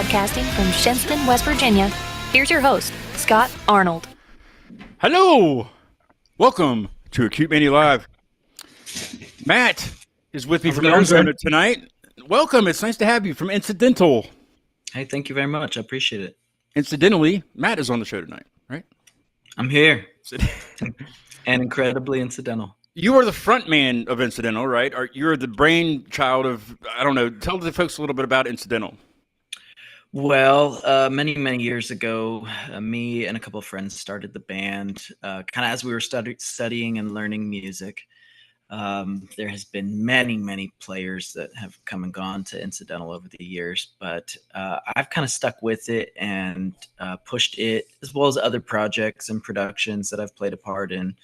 Broadcasting from Shenstown, West Virginia, here's your host, Scott Arnold. Hello! Welcome to Acute Mania Live. Matt is with me How's it from going, Arizona sir? tonight. Welcome. It's nice to have you from Incidental. Hey, thank you very much. I appreciate it. Incidentally, Matt is on the show tonight, right? I'm here and incredibly incidental. You are the front man of Incidental, right? You're the brainchild of, I don't know, tell the folks a little bit about Incidental. Well, many years ago, me and a couple of friends started the band kind of as we were studying and learning music. There has been many players that have come and gone to Incidental over the years, but I've kind of stuck with it and pushed it, as well as other projects and productions that I've played a part in.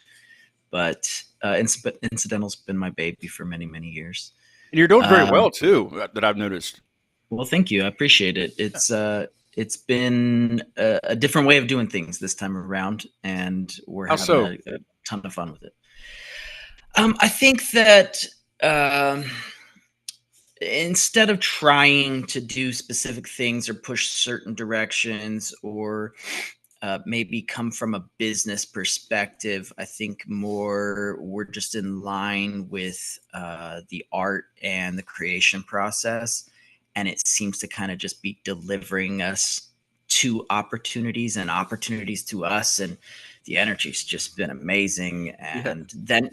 But Incidental's been my baby for many years. And you're doing very well, too, that I've noticed. Well, thank you. I appreciate it. It's been a different way of doing things this time around, and we're How having so? a ton of fun with it. I think that instead of trying to do specific things or push certain directions or maybe come from a business perspective, I think more we're just in line with the art and the creation process. And it seems to kind of just be delivering us to opportunities and opportunities to us. And the energy's just been amazing. And then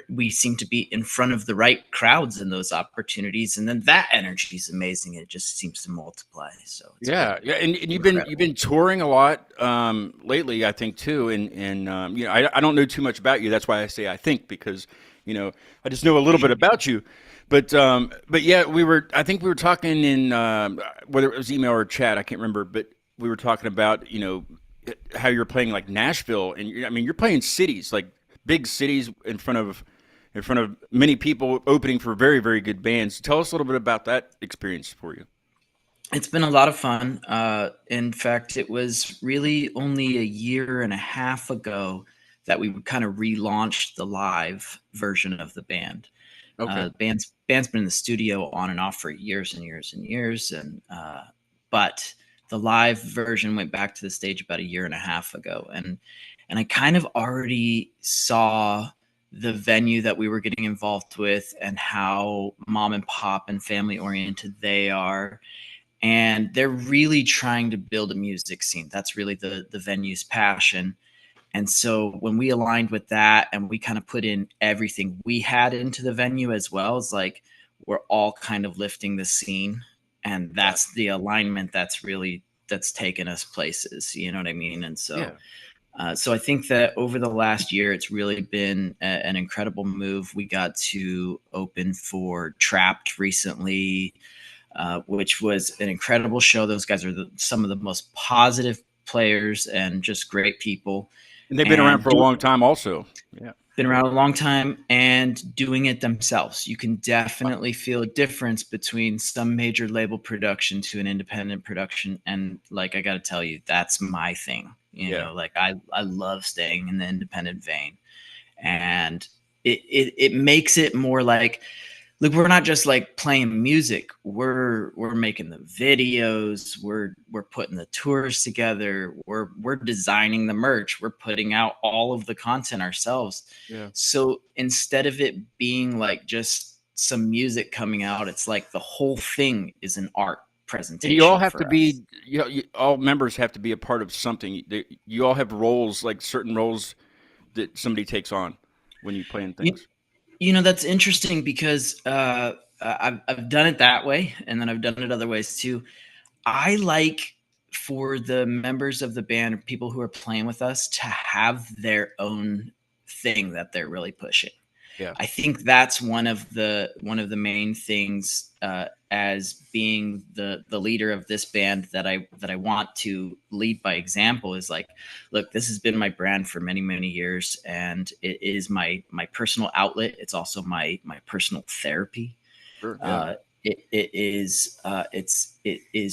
we seem to be in front of the right crowds in those opportunities. And then that energy is amazing. It just seems to multiply. So it's And you've incredible. been touring a lot lately, I think too. And I don't know too much about you. That's why I say I think, because I just know a little bit about you. But yeah, I think we were talking in whether it was email or chat, I can't remember. But we were talking about how you're playing like Nashville, and you're playing cities, like big cities in front of many people, opening for very good bands. Tell us a little bit about that experience for you. It's been a lot of fun. In fact, it was really only a year and a half ago that we kind of relaunched the live version of the band. Okay. Band's been in the studio on and off for years and years, and but the live version went back to the stage about a year and a half ago, and I kind of already saw the venue that we were getting involved with and how mom and pop and family oriented they are. And they're really trying to build a music scene. That's really the venue's passion. And so when we aligned with that and we kind of put in everything we had into the venue as well, it's like we're all kind of lifting the scene. And that's the alignment that's taken us places. You know what I mean? And so Yeah. so I think that over the last year, it's really been an incredible move. We got to open for Trapped recently, which was an incredible show. Those guys are some of the most positive players and just great people. And they've been around And for a long time, also. Yeah. been around a long time and doing it themselves. You can definitely feel a difference between some major label production to an independent production. And like, I got to tell you, that's my thing. Like I love staying in the independent vein, and it makes it more like, look, we're not just like playing music. We're making the videos. We're putting the tours together. We're designing the merch. We're putting out all of the content ourselves. Yeah. So instead of it being like just some music coming out, it's like the whole thing is an art And you all presentation have to for us. be, all members have to be a part of something. You all have roles, like certain roles that somebody takes on when you play in You, things. that's interesting because I've done it that way, and then I've done it other ways too. I like for the members of the band or people who are playing with us to have their own thing that they're really pushing. Yeah. I think that's one of the main things as being the leader of this band that I want to lead by example is like, look, this has been my brand for many years, and it is my personal outlet. It's also my personal therapy. Sure. Yeah. It is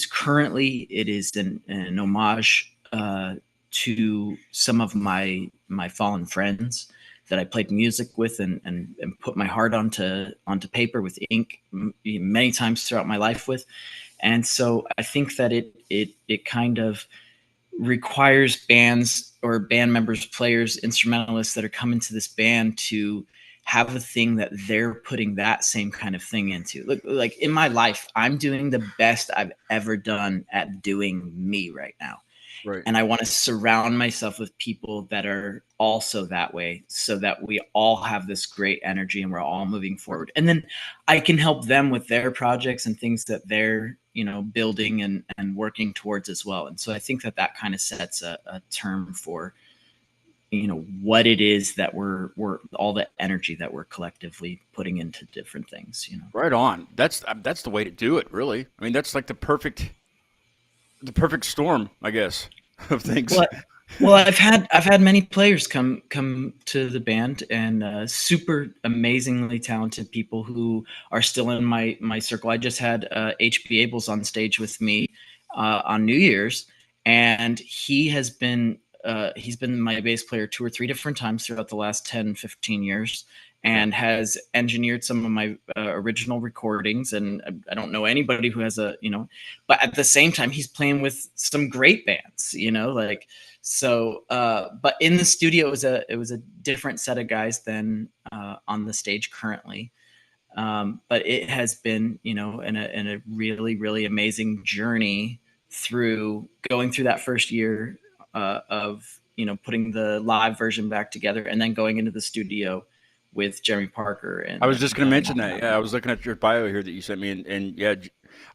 currently an homage to some of my fallen friends that I played music with and put my heart onto paper with ink many times throughout my life with. And so I think that it kind of requires bands or band members, players, instrumentalists that are coming to this band to have a thing that they're putting that same kind of thing into. Look, like in my life, I'm doing the best I've ever done at doing me right now. Right. And I want to surround myself with people that are also that way, so that we all have this great energy and we're all moving forward. And then I can help them with their projects and things that they're, building and working towards as well. And so I think that kind of sets a term for, what it is that we're all the energy that we're collectively putting into different things. Right on. That's the way to do it, really. I mean, that's like the perfect storm, I guess, of things. Well, I've had many players come to the band, and super amazingly talented people who are still in my circle. I just had HB Abels on stage with me on New Year's, and he's been my bass player 2 or 3 different times throughout the last 10, 15 years, and has engineered some of my original recordings. And I don't know anybody who has but at the same time, he's playing with some great bands, so, but in the studio, it was a different set of guys than on the stage currently. But it has been, in a really, really amazing journey through going through that first year of, putting the live version back together, and then going into the studio with Jeremy Parker. And I was just going to mention that. Yeah, I was looking at your bio here that you sent me, and yeah,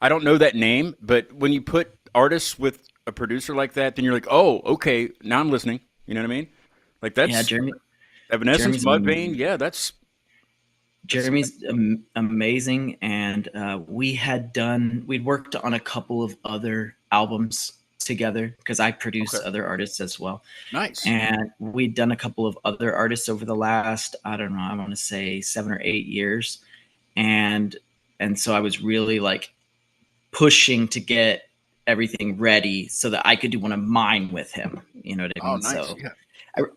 I don't know that name, but when you put artists with a producer like that, then you're like, oh, okay, now I'm listening. You know what I mean? Like that's Evanescence, Mudvayne. Yeah, Jeremy's amazing, and we'd worked on a couple of other albums together because I produce other artists as well. Nice. And we'd done a couple of other artists over the last, I don't know, I want to say 7 or 8 years, and so I was really like pushing to get everything ready so that I could do one of mine with him. You know what I mean? Oh, nice. So Yeah.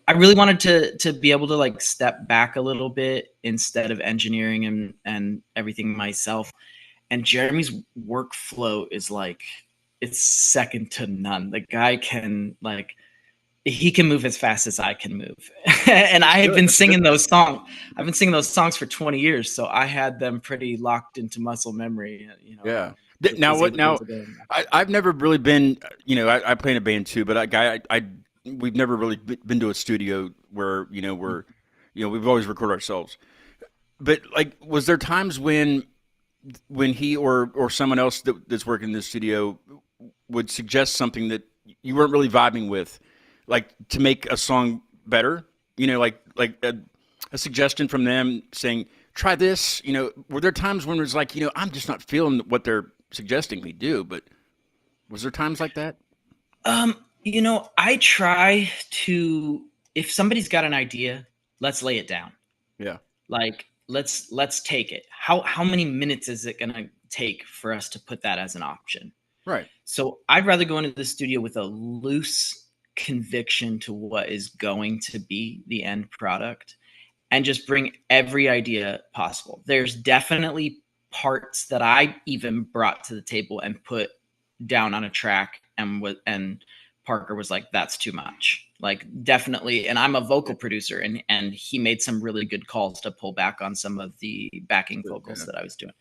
I really wanted to be able to like step back a little bit instead of engineering and everything myself. And Jeremy's workflow is like, it's second to none. The guy can he can move as fast as I can move. And I had been singing those songs. I've been singing those songs for 20 years. So I had them pretty locked into muscle memory, Yeah. Now, I've never really been, I play in a band too, but we've never really been to a studio where, we've always recorded ourselves. But like, was there times when he or someone else that's working in the studio would suggest something that you weren't really vibing with, like to make a song better, like a suggestion from them saying, try this, were there times when it was like, I'm just not feeling what they're suggesting we do, but was there times like that? I try to, if somebody's got an idea, let's lay it down. Yeah. Like, let's take it. How many minutes is it going to take for us to put that as an option? Right. So I'd rather go into the studio with a loose conviction to what is going to be the end product and just bring every idea possible. There's definitely parts that I even brought to the table and put down on a track, and Parker was like, that's too much. Like, definitely. And I'm a vocal producer, and he made some really good calls to pull back on some of the backing vocals that I was doing.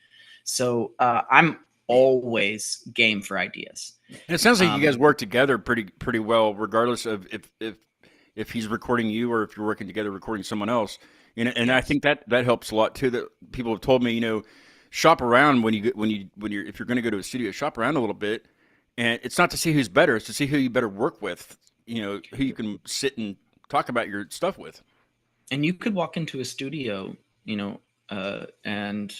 So I'm always game for ideas. And it sounds like you guys work together pretty well, regardless of if he's recording you or if you're working together recording someone else. And yes. I think that helps a lot too. That people have told me, shop around if you're going to go to a studio, shop around a little bit. And it's not to see who's better; it's to see who you better work with. Who you can sit and talk about your stuff with. And you could walk into a studio, and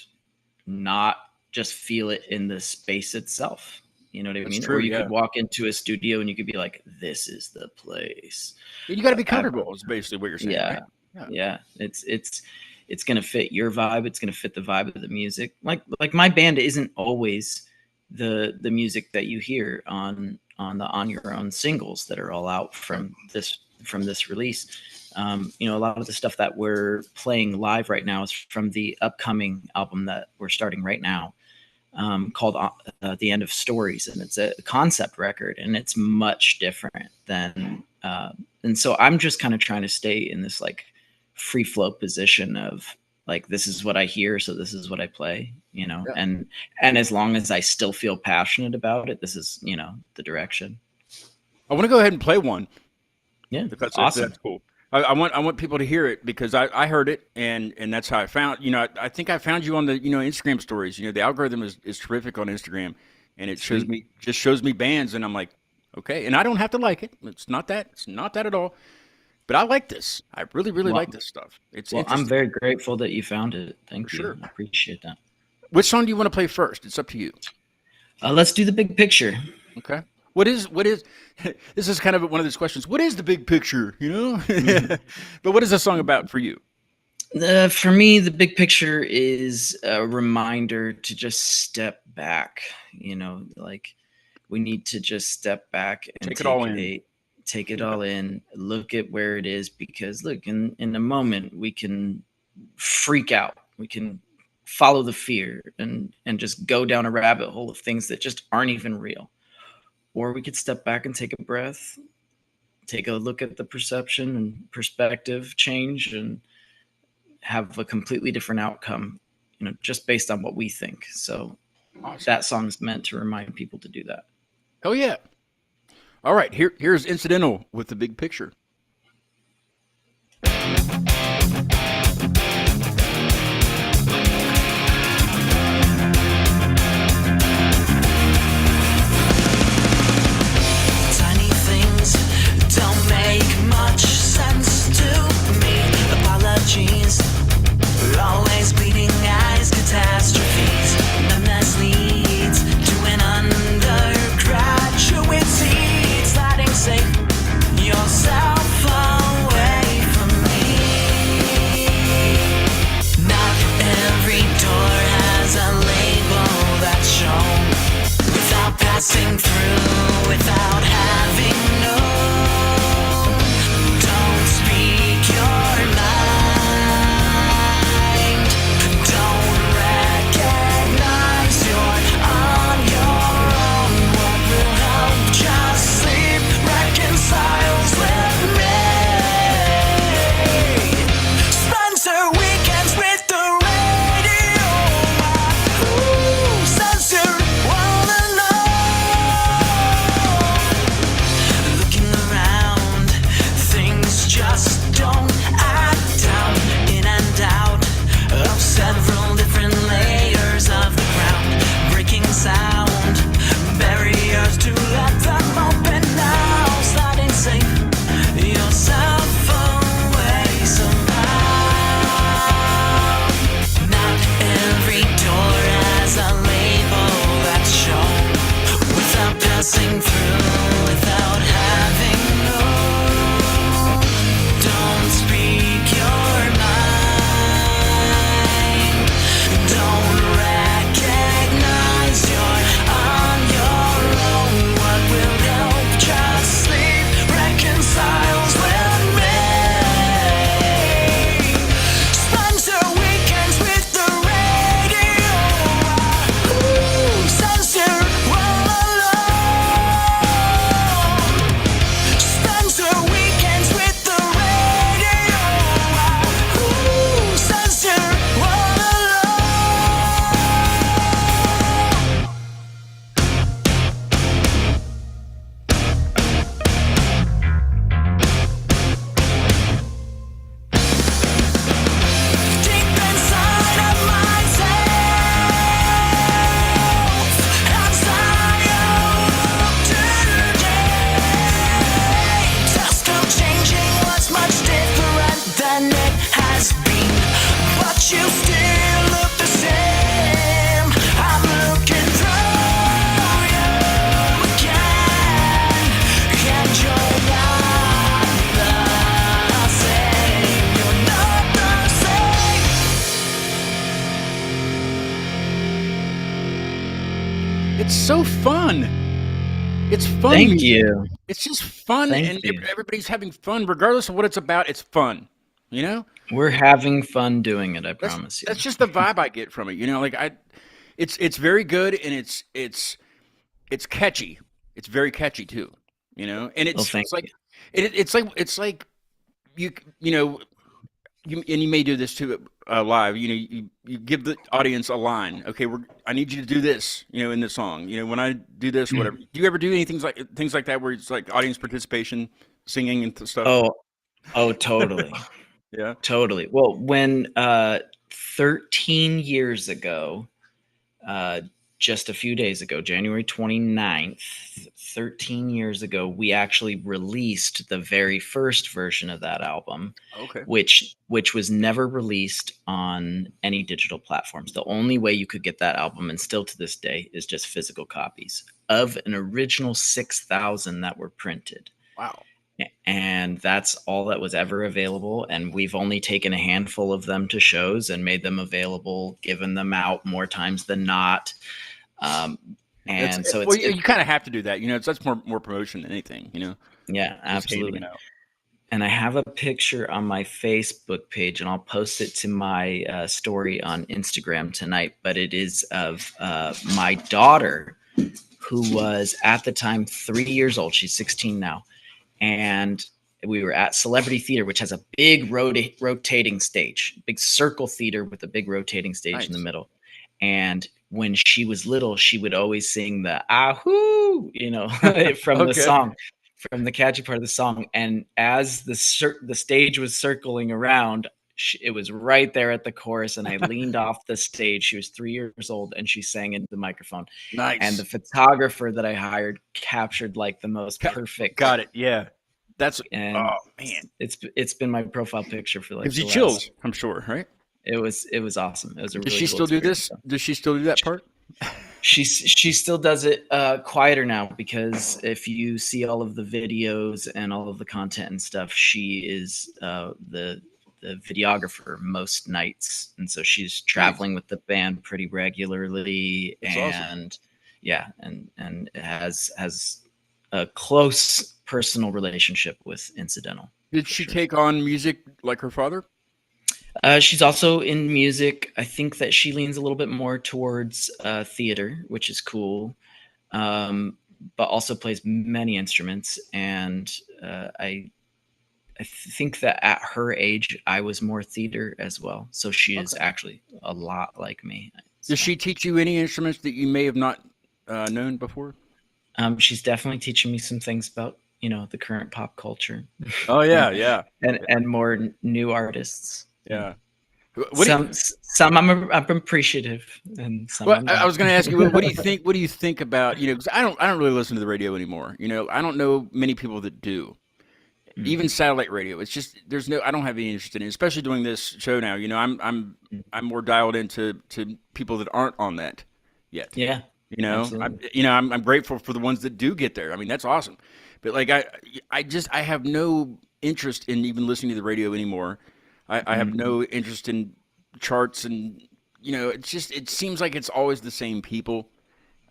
not just feel it in the space itself. You know what I mean? True, or you could walk into a studio and you could be like, "This is the place." You got to be comfortable. Is basically what you're saying. Yeah, right? Yeah. It's going to fit your vibe. It's going to fit the vibe of the music. Like my band isn't always the music that you hear on the On Your Own singles that are all out from this release. A lot of the stuff that we're playing live right now is from the upcoming album that we're starting right now. called The End of Stories, and it's a concept record, and it's much different than and so I'm just kind of trying to stay in this like free flow position of like, this is what I hear, so this is what I play, you know. Yeah. And as long as I still feel passionate about it, this is, you know, the direction. I want to go ahead and play one. Yeah, If that's awesome. If that's cool. I want people to hear it because I heard it and that's how I found, you know, I think I found you on the, you know, Instagram stories. You know, the algorithm is terrific on Instagram, and it shows me bands, and I'm like, okay, and I don't have to like it. It's not that at all. But I like this. I really Well, like this stuff. It's well, I'm interesting very grateful that you found it. for Thank you. sure. I appreciate that. Which song do you want to play first? It's up to you. Let's do The Big Picture. Okay. What is this is kind of one of those questions. What is the big picture, you know? But what is the song about for you? For me, The Big Picture is a reminder to just step back. You know, like we need to just step back and Take it all in. take it all in, look at where it is, because look, in a moment we can freak out. We can follow the fear and just go down a rabbit hole of things that just aren't even real. Or we could step back and take a breath, take a look at the perception and perspective change, and have a completely different outcome, you know, just based on what we think. So Awesome. that song's meant to remind people to do that. Oh yeah. All right, here's Incidental with the big picture. Tiny things don't make much sense to me. Apologies, always bleeding eyes, catastrophes. Numbness leads to an undergraduate seat. Sliding safe yourself away from me. Not every door has a label that's shown without passing through, without having known. Don't speak your mind. Don't recognize you're on your own. What will help? Just sleep reconciles with me. Spencer weekends with the radio. Who says you're all alone? Looking around, things just don't add down. In and out of several different layers of the ground. Breaking sound, barriers to let them open now. Sliding safe yourself away somehow. Not every door has a label that's shown without passing through, without having known. Don't speak your mind. Don't recognize you're on your own. What will help? Just sleep reconciles with me. Spencer weekends with the radio. Who says you're all alone? Spencer weekends with the radio. Who says you're all alone? Deep inside of myself, as I am today. Just how changing was much different than it has been, but you still look the same. I'm looking through you again, and you're not the same. You're not the same. It's so fun. It's fun. Thank music. you. It's just fun, Thank and you. everybody's having fun, regardless of what it's about. It's fun, you know. We're having fun doing it, I That's promise you. that's just the vibe I get from it, you know. Like it's very good, and it's catchy. It's very catchy too, and Well, thank it's like you. it's like you you know and you may do this too live. You give the audience a line. Okay, I need you to do this. In the song. When I do this, or whatever. Do you ever do anything things like that where it's like audience participation, singing and stuff? Oh, oh, totally. Yeah. Totally. Well, when 13 years ago, uh, just a few days ago, January 29th, 13 years ago, we actually released the very first version of that album, Okay. which was never released on any digital platforms. The only way you could get that album, and still to this day, is just physical copies of an original 6,000 that were printed. Wow. And that's all that was ever available. And we've only taken a handful of them to shows and made them available, given them out more times than not. And so well, you kind of have to do that. That's more promotion than anything. Yeah, Just handing absolutely. it out. And I have a picture on my Facebook page, and I'll post it to my story on Instagram tonight. But it is of my daughter, who was at the time 3 years old. She's 16 now. And we were at Celebrity Theater, which has a big rotating stage, big circle theater with a big rotating stage in the middle. And when she was little, she would always sing the ahoo, from the song, from the catchy part of the song. And as the stage was circling around, it was right there at the chorus, and I leaned off the stage. She was 3 years old, and she sang into the microphone. Nice. And the photographer that I hired captured like the most perfect. Got it. Yeah. That's and oh man. It's been my profile picture for like. Gives you chills, I'm sure, right? It was awesome. It was a. Does really she cool still do this? experience. Does she still do that part? She still does it quieter now, because if you see all of the videos and all of the content and stuff, she is the videographer most nights, and so she's traveling with the band pretty regularly. That's and awesome. Yeah, and has a close personal relationship with Incidental. Did she take on music like her father? She's also in music. I think that she leans a little bit more towards theater, which is cool, but also plays many instruments. And I think that at her age, I was more theater as well. So she is actually a lot like me. So, Does she teach you any instruments that you may have not known before? She's definitely teaching me some things about the current pop culture. Oh yeah, yeah, and more new artists. yeah. Some I'm appreciative, and some. Well, I was going to ask you, what do you think? What do you think about because I don't really listen to the radio anymore. I don't know many people that do. Even satellite radio, it's just I don't have any interest in it, especially doing this show now. I'm more dialed into people that aren't on that yet. Yeah. I'm grateful for the ones that do get there. I mean, that's awesome. But like I have no interest in even listening to the radio anymore. I have no interest in charts, and it seems like it's always the same people.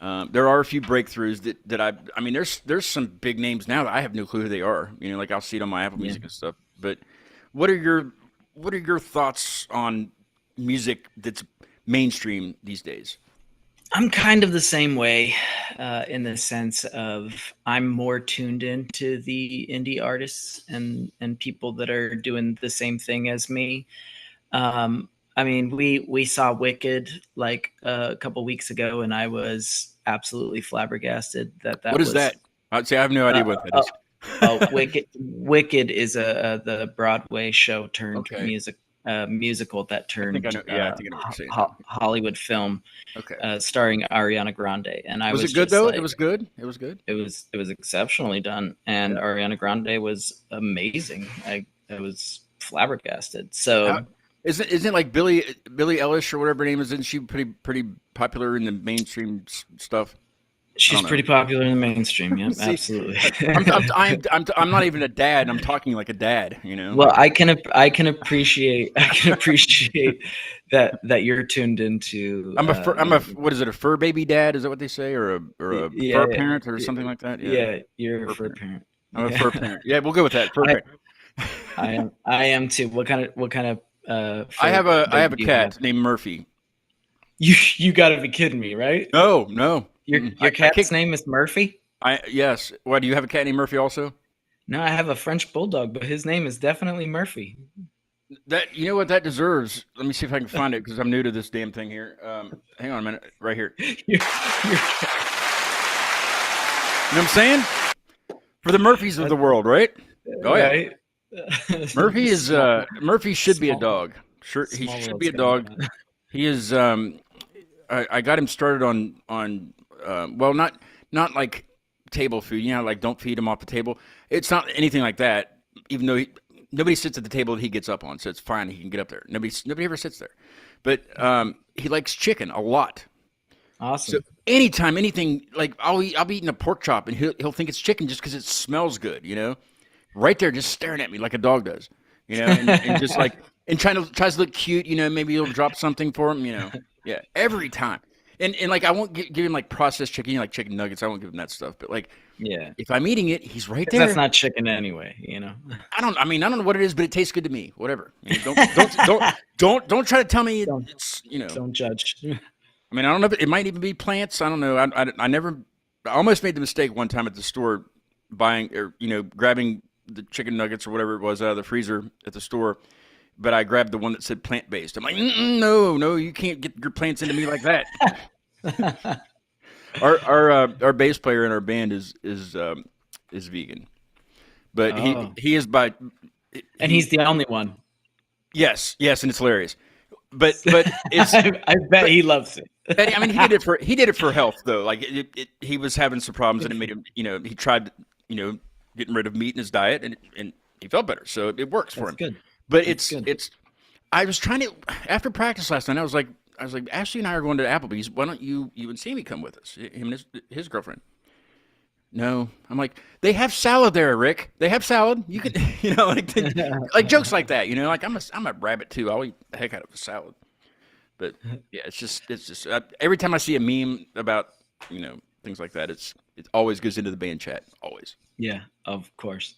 There are a few breakthroughs that I mean, there's some big names now that I have no clue who they are. Like I'll see it on my Apple Music and stuff. But what are your thoughts on music that's mainstream these days? I'm kind of the same way, in the sense of I'm more tuned into the indie artists and people that are doing the same thing as me. I mean, we saw Wicked like a couple weeks ago, and I was absolutely flabbergasted that What is that? I'd say I have no idea what that is. Wicked is the Broadway show turned musical that turned I think I know what you're saying. Hollywood film, starring Ariana Grande. And I was it good just though? like, It was good. It was good. It was exceptionally done, and Ariana Grande was amazing. I was flabbergasted. So. Isn't it like Billie Eilish or whatever her name is? Isn't she pretty popular in the mainstream stuff? She's pretty popular in the mainstream. Yeah, absolutely. I'm not even a dad. I'm talking like a dad. Well, I can appreciate that you're tuned into. I'm a what is it? A fur baby dad? Is that what they say, or a fur parent or something like that? Yeah, you're a fur parent. I'm a fur parent. Yeah, we'll go with that. Fur parent. I am too. What kind of I have a cat named Murphy. You got to be kidding me, right? No, no. Your Mm-mm. your I cat's kicked. name is Murphy? Yes. Why do you have a cat named Murphy also? No, I have a French bulldog, but his name is definitely Murphy. That you know what that deserves. Let me see if I can find it because I'm new to this damn thing here. Hang on a minute, right here. You Your know what I'm saying? For the Murphys of the world, right? Oh yeah. right? Murphy is Murphy should be a small- dog. Sure, he small should little be a skinny dog. cat. He is. I got him started on well, not like table food. You know, like don't feed him off the table. It's not anything like that. Even though nobody sits at the table that he gets up on, so it's fine. He can get up there. Nobody ever sits there. But he likes chicken a lot. Awesome. So anytime anything like I'll be eating a pork chop and he'll think it's chicken just because it smells good. You know, right there, just staring at me like a dog does. You know, and just like and tries to look cute. You know, maybe you'll drop something for him. You know, yeah, every time. And like I won't give him like processed chicken, you know, like chicken nuggets. I won't give him that stuff. But like Yeah. if I'm eating it, he's right 'Cause there. that's not chicken anyway, I mean, I don't know what it is, but it tastes good to me. Whatever. You know, don't try to tell me Don't- it's you know. Don't judge. I mean, I don't know. If it might even be plants. I don't know. I never. I almost made the mistake one time at the store, buying or grabbing the chicken nuggets or whatever it was out of the freezer at the store, but I grabbed the one that said plant based. I'm like, no, you can't get your plants into me like that. Our bass player in our band is vegan, but Oh. he is by. And he's the only one. Yes, and it's hilarious. But it's I bet he loves it. I mean, he did it for health though. Like he was having some problems, and it made him. He tried, getting rid of meat in his diet, and he felt better. So it works for him. That's good. But That's good. it's. I was trying to after practice last night. I was like, Ashley and I are going to Applebee's. Why don't you and Sammy come with us? Him and his girlfriend. No, I'm like, they have salad there, Rick. They have salad. You could, like jokes like that. Like I'm a rabbit too. I'll eat the heck out of a salad. But yeah, it's just every time I see a meme about things like that, it always goes into the band chat, always. Yeah, of course.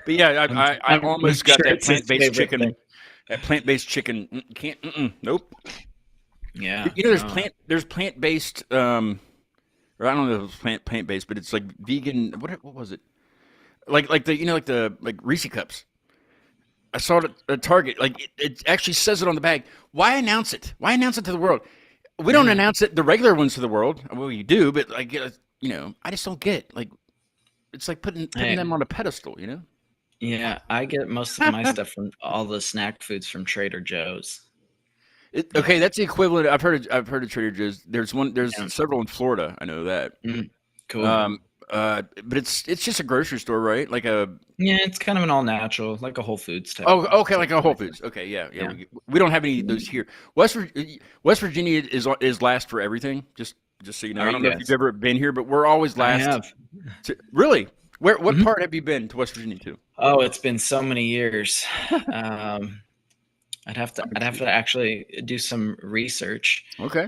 But yeah, I I'm almost got sure that it's his plant-based favorite chicken. thing. That plant-based chicken can't. Nope. Yeah. There's plant-based. Or I don't know if it's plant-based, but it's like vegan. What was it? Like the Reese cups. I saw it at Target. Like it actually says it on the bag. Why announce it? Why announce it to the world? We don't announce it, the regular ones to the world. Well, you do, but like I just don't get like it's like putting Hey. them on a pedestal. Yeah, I get most of my stuff from all the snack foods from Trader Joe's. Okay, that's the equivalent. I've heard of Trader Joe's. There's Yeah. several in Florida. I know that. Cool. But it's just a grocery store, right? Like a Yeah, it's kind of an all natural, like a Whole Foods type. okay, like a Whole Foods. Okay, yeah. Yeah. We don't have any of those here. West Virginia is last for everything. Just so you know, I don't know if Yes. you've ever been here, but we're always I last. have. Really? What part have you been to West Virginia to? Oh, it's been so many years. I'd have to actually do some research Okay.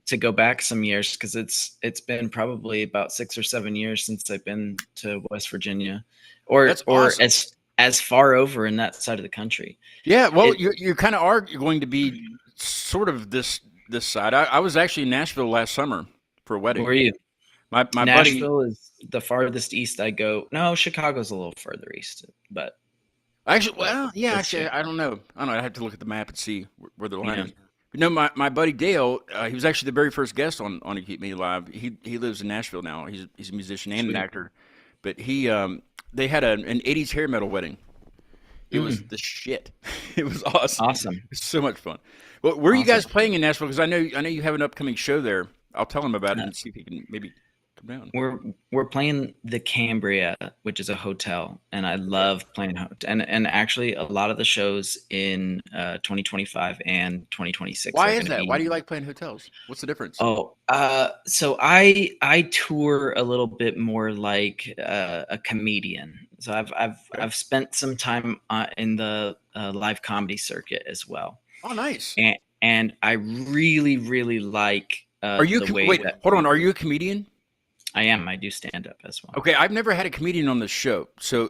to go back some years because it's been probably about 6 or 7 years since I've been to West Virginia, or That's awesome. as far over in that side of the country. Yeah. Well, It- you kind of are going to be sort of this side. I was actually in Nashville last summer for a wedding. Where are you? My buddy. Nashville is the farthest east I go. No, Chicago's a little further east, but Actually, well, yeah. Let's Actually, see. I don't know. I have to look at the map and see where the line Yeah. is. But no, my buddy Dale, he was actually the very first guest on to Keep Me Alive. He lives in Nashville now. He's a musician and an Sweet. actor. But they had an '80s hair metal wedding. It was the shit. It was awesome. awesome. It's so much fun. Well, where are you Awesome. guys playing in Nashville? Because I know you have an upcoming show there. I'll tell him about it and see if he can maybe come down. We're playing the Cambria, which is a hotel, and I love playing and actually a lot of the shows in 2025 and 2026. Why are is gonna that? be- Why do you like playing hotels? What's the difference? Oh, so I tour a little bit more like a comedian. So I've spent some time in the live comedy circuit as well, Oh, nice. and I really like. Are you the way wait? that Hold on. Are you a comedian? I am. I do stand up as well. Okay, I've never had a comedian on this show, so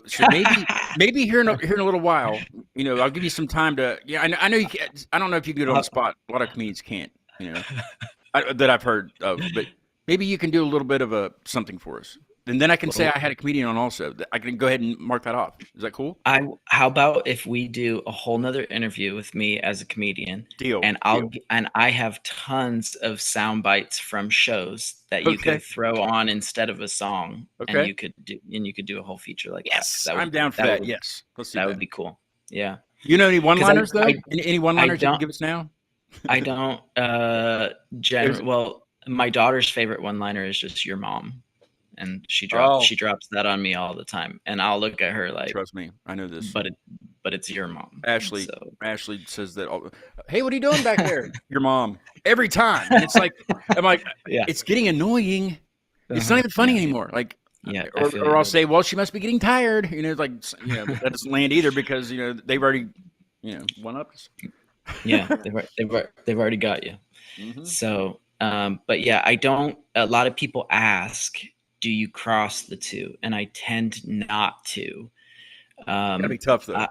maybe here in a little while, I'll give you some time to. Yeah, I know you. Can't, I don't know if you can get it on the spot. A lot of comedians can't. you know, that I've heard of. But maybe you can do a little bit of a something for us, and then I can say I had a comedian on also. I can go ahead and mark that off. Is that cool? How about if we do a whole nother interview with me as a comedian, Deal. and I have tons of sound bites from shows that you Okay. could throw on instead of a song, and Okay. you could do a whole feature like Yes, that. I'm down for that. Would, Yes, let's do that that. would be cool. Yeah. You know any 'Cause one-liners though? I Any one-liners you can don't give us now? I don't well, my daughter's favorite one-liner is just "your mom," and she Oh, drops that on me all the time, and I'll look at her like, trust me, I know this. but it's your mom. Ashley, So Ashley says that. Hey, what are you doing back there? Your mom. Every time, and it's like, I'm like, yeah. it's getting annoying. It's not even funny Yeah. anymore. Like, Yeah, or I'll say, well, she must be getting tired. You know, like, you know, that doesn't land either because you know they've already, you know, one up us. yeah, they've already got you. Mm-hmm. So, but yeah, I don't. A lot of people ask, "Do you cross the two?" And I tend not to. That'd be tough though.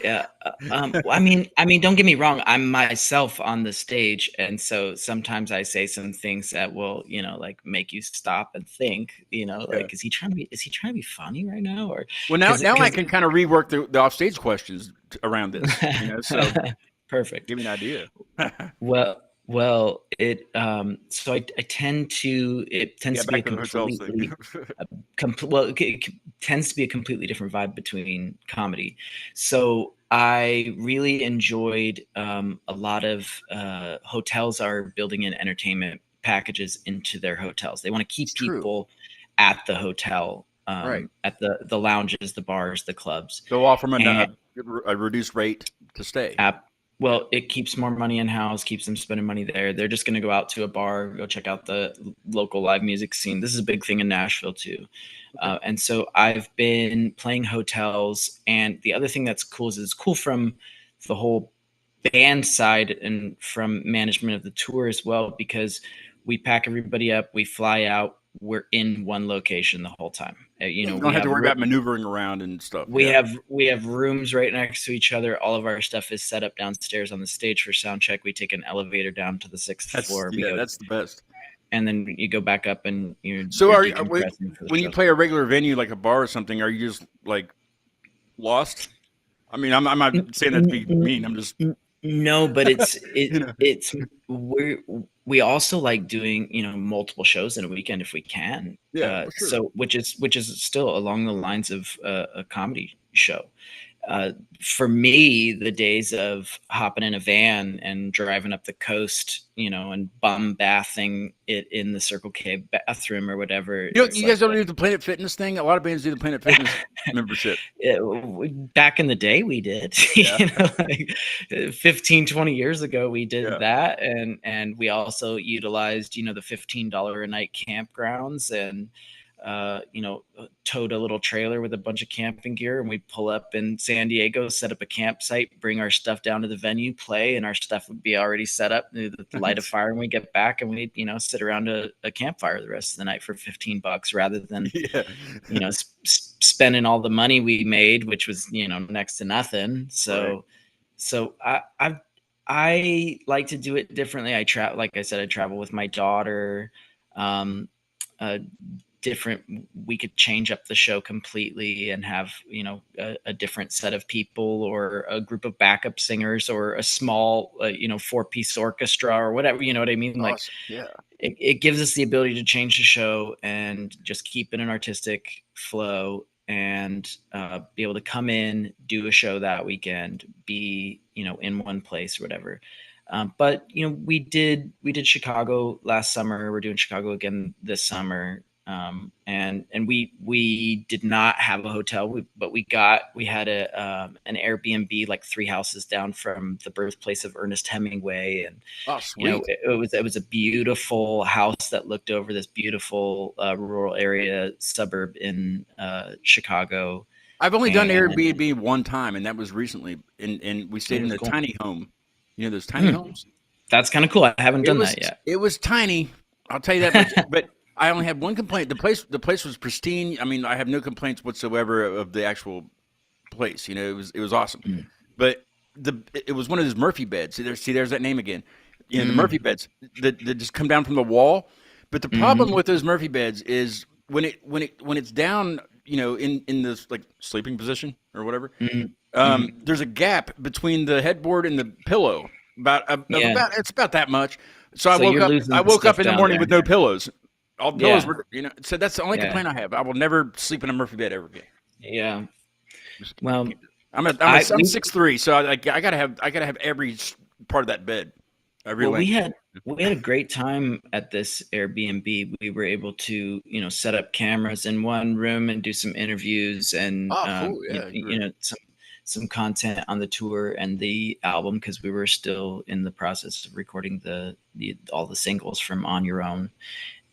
Yeah. I mean, don't get me wrong. I'm myself on the stage, and so sometimes I say some things that will, you know, like make you stop and think. You know, like is he trying to be funny right now, or well, now I can kind of rework the offstage questions around this. You know, so perfect. give me an idea. Well, it so I tend to it tends to be a completely it tends to be a completely different vibe between comedy. So I really enjoyed a lot of hotels are building in entertainment packages into their hotels. They want to keep people at the hotel, right, at the lounges, the bars, the clubs. Go off from a reduced rate to stay. Well, it keeps more money in house, keeps them spending money there. They're just going to go out to a bar, go check out the local live music scene. This is a big thing in Nashville too. And so I've been playing hotels. And the other thing that's cool is it's cool from the whole band side and from management of the tour as well, because we pack everybody up, we fly out, we're in one location the whole time. You know, you don't have to worry about maneuvering around and stuff. We have rooms right next to each other. All of our stuff is set up downstairs on the stage for sound check. We take an elevator down to the 6th floor. That's the best. And then you go back up and you're. So when you show. play a regular venue like a bar or something, are you just like lost? I mean, I'm not saying that to be mean. I'm just. No, but it's You know. it's we also like doing, you know, multiple shows in a weekend if we can. Yeah, sure. So which is still along the lines of a comedy show. For me, the days of hopping in a van and driving up the coast, you know, and bum bathing it in the Circle K bathroom or whatever. You guys don't do the Planet Fitness thing? A lot of bands do the Planet Fitness membership. Back in the day, we did. Yeah. You know, like 15, 20 years ago, we did that. And we also utilized, you know, the $15 a night campgrounds and, you know, towed a little trailer with a bunch of camping gear, and we'd pull up in San Diego, set up a campsite, bring our stuff down to the venue, play, and our stuff would be already set up, light a fire, and we get back and we'd, you know, sit around a campfire the rest of the night for $15 rather than, you know, spending all the money we made, which was, you know, next to nothing. So I like to do it differently. Like I said, I travel with my daughter. We could change up the show completely and have, you know, a different set of people or a group of backup singers or a small, you know, 4-piece orchestra or whatever, you know what I mean? Like, it gives us the ability to change the show and just keep it an artistic flow and be able to come in, do a show that weekend, be, you know, in one place or whatever. But, you know, we did Chicago last summer. We're doing Chicago again this summer. And we did not have a hotel, but we had an Airbnb, like 3 houses down from the birthplace of Ernest Hemingway. And, you know, it was a beautiful house that looked over this beautiful, rural area suburb in, Chicago. I've only done Airbnb one time, and that was recently. And we stayed in a tiny home. You know, those tiny homes. That's kind of cool. I haven't done that yet. It was tiny. I'll tell you that much. But I only had one complaint. The place was pristine. I mean, I have no complaints whatsoever of the actual place. You know, it was awesome. But it was one of those Murphy beds. There's that name again. the Murphy beds that just come down from the wall. But the problem with those Murphy beds is when it's down, in this like sleeping position or whatever, there's a gap between the headboard and the pillow. Yeah. It's about that much. So So you're losing I woke stuff up in the down morning there. with no pillows. All the pillows Yeah. were, so that's the only Yeah. complaint I have. I will never sleep in a Murphy bed ever again. Yeah. Well, I'm we- 6'3", so I gotta have every part of that bed. Every Well, length. we had a great time at this Airbnb. We were able to, set up cameras in one room and do some interviews and cool. Yeah, some content on the tour and the album, because we were still in the process of recording all the singles from On Your Own.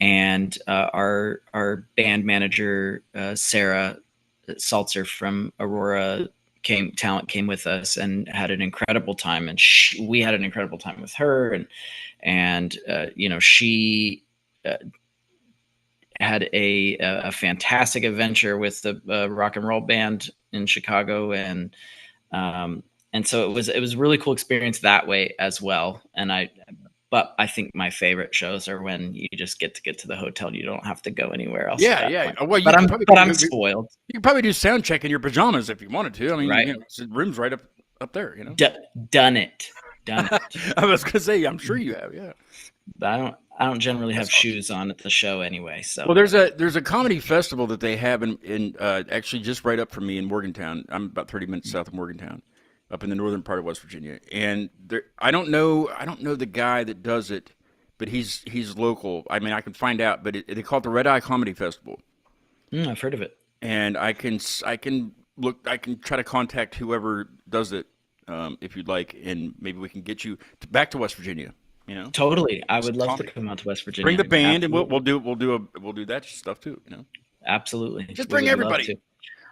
And our band manager Sarah Salzer from Aurora came with us and had an incredible time, and we had an incredible time with her, and she had a fantastic adventure with the rock and roll band in Chicago, and so it was a really cool experience that way as well. But I think my favorite shows are when you just get to the hotel and you don't have to go anywhere else. Yeah, at that yeah. point. Well, But I'm spoiled. You could probably do sound check in your pajamas if you wanted to. I mean, Right. the room's right up there. Done it. I was gonna say, I'm sure you have. Yeah. But I don't generally have shoes on at the show anyway. So Well, there's a comedy festival that they have in actually just right up from me in Morgantown. I'm about 30 minutes south of Morgantown, up in the northern part of West Virginia. And I don't know the guy that does it, but he's local. I mean, I can find out, but they call it the Red Eye Comedy Festival. I've heard of it. And I can try to contact whoever does it, if you'd like, and maybe we can get you back to West Virginia. Totally. I would love to come out to West Virginia. Bring the band, Absolutely. and we'll do that stuff too. Absolutely. Just We bring would love everybody. to.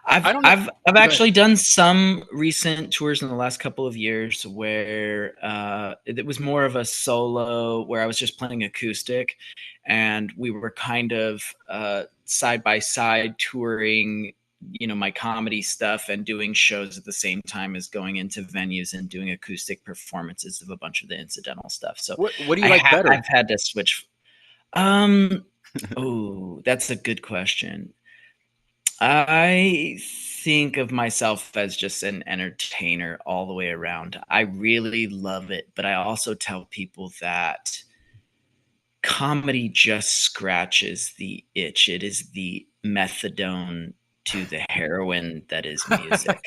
I don't know. I've actually done some recent tours in the last couple of years where it was more of a solo, where I was just playing acoustic, and we were kind of side by side touring, my comedy stuff and doing shows at the same time as going into venues and doing acoustic performances of a bunch of the incidental stuff. So What do you like better? I've had to switch. Oh, that's a good question. I think of myself as just an entertainer all the way around. I really love it, but I also tell people that comedy just scratches the itch. It is the methadone to the heroin that is music.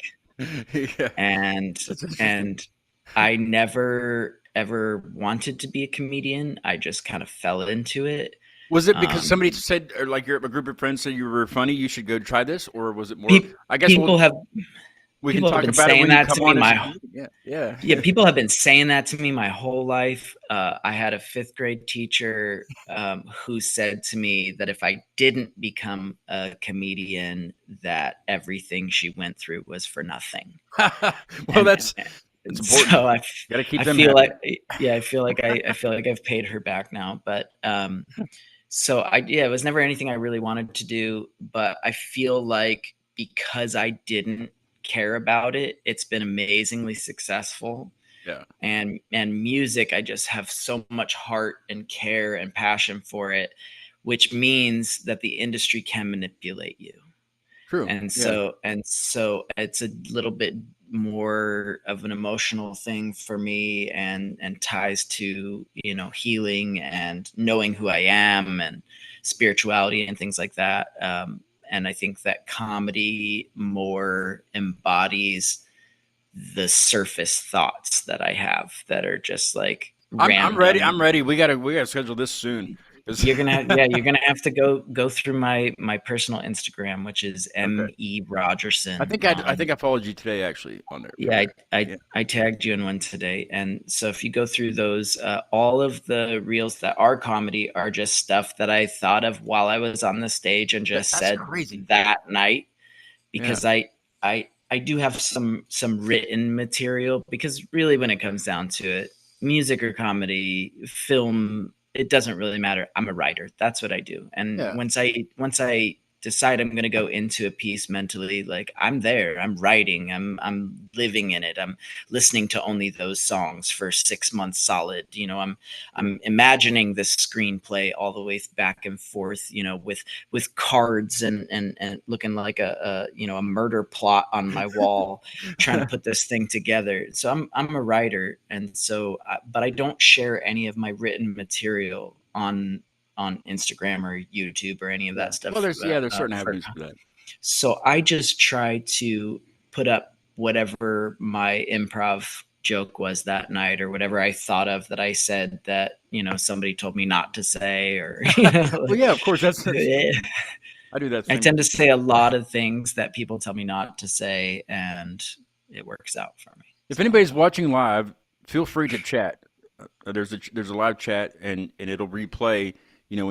Yeah. And I never ever wanted to be a comedian. I just kind of fell into it. Was it because somebody said, or like a group of friends said you were funny, you should go try this, or was it more? I guess people have we can people talk have been about it saying when you that come to on. me Yeah. people have been saying that to me my whole life. I had a 5th grade teacher who said to me that if I didn't become a comedian, that everything she went through was for nothing. Well, that's important. So Gotta keep I them feel happy. I feel like I've paid her back now. But so it was never anything I really wanted to do, but I feel like because I didn't care about it, it's been amazingly successful. Yeah. And music, I just have so much heart and care and passion for it, which means that the industry can manipulate you. True. And so it's a little bit more of an emotional thing for me, and ties to, healing and knowing who I am and spirituality and things like that. And I think that comedy more embodies the surface thoughts that I have that are just like I'm ready. I'm ready. We gotta schedule this soon. You're gonna have to go through my personal Instagram, which is M.E. Rogerson. I think I followed you today actually on there. Yeah, I tagged you in one today, and so if you go through those, all of the reels that are comedy are just stuff that I thought of while I was on the stage and just said crazy. that night, because I do have some written material, because really when it comes down to it, music or comedy, film, it doesn't really matter. I'm a writer. That's what I do. And once I decide I'm going to go into a piece mentally, like I'm there, I'm writing, I'm living in it, I'm listening to only those songs for 6 months solid. You know, I'm imagining this screenplay all the way back and forth, you know, with cards and looking like a murder plot on my wall, trying to put this thing together. So I'm a writer, and so but I don't share any of my written material on Instagram or YouTube or any of that stuff. Well, there's certain avenues for that. So I just try to put up whatever my improv joke was that night, or whatever I thought of that I said that, you know, somebody told me not to say, or, you know, Well, yeah, of course. That's I do that. I tend to say a lot of things that people tell me not to say, and it works out for me. If anybody's watching live, feel free to chat. There's a live chat, and it'll replay. You know,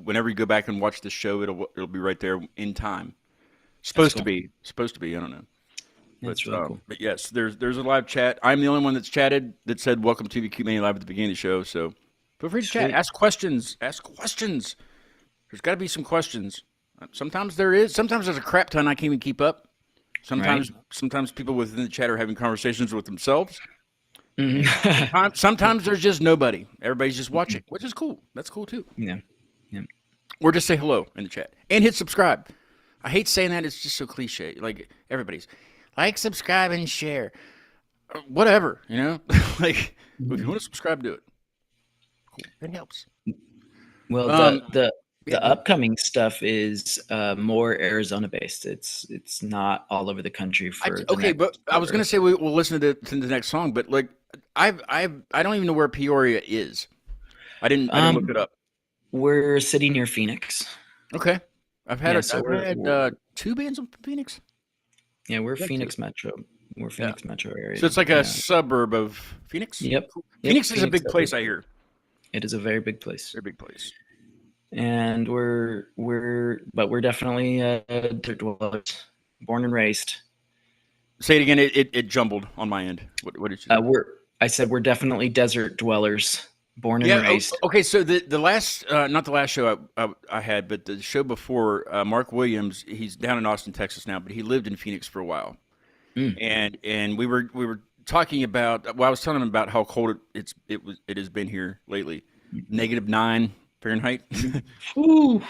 whenever you go back and watch the show, it'll be right there in time. Supposed to be. I don't know. That's really cool. But yes, there's a live chat. I'm the only one that's chatted that said "Welcome to TV Mania Live" at the beginning of the show. So feel free to chat. Ask questions. There's got to be some questions. Sometimes there is. Sometimes there's a crap ton I can't even keep up. Sometimes people within the chat are having conversations with themselves. Mm-hmm. Sometimes there's just nobody. Everybody's just watching, which is cool. That's cool too. Yeah. Or just say hello in the chat and hit subscribe. I hate saying that. It's just so cliche. Like everybody's like, subscribe, and share. Whatever, you know. Like if you want to subscribe, do it. Cool. It helps. Well, the upcoming stuff is more Arizona based. It's not all over the country but I was gonna say we'll listen to the next song, but like I don't even know where Peoria is. I didn't look it up. We're a city near Phoenix. Okay, I've had two bands from Phoenix. Yeah, we're Phoenix Metro. We're Phoenix Metro area. So it's like a suburb of Phoenix. Yep. Phoenix is a big place, I hear. It is a very big place. Very big place. And we're definitely desert dwellers, born and raised. Say it again. It jumbled on my end. What did you say? I said we're definitely desert dwellers, born and raised. Okay, so the last, not the last show I had, but the show before, Mark Williams, he's down in Austin, Texas now, but he lived in Phoenix for a while, and we were talking about. Well, I was telling him about how cold it has been here lately, -9 Fahrenheit. Ooh.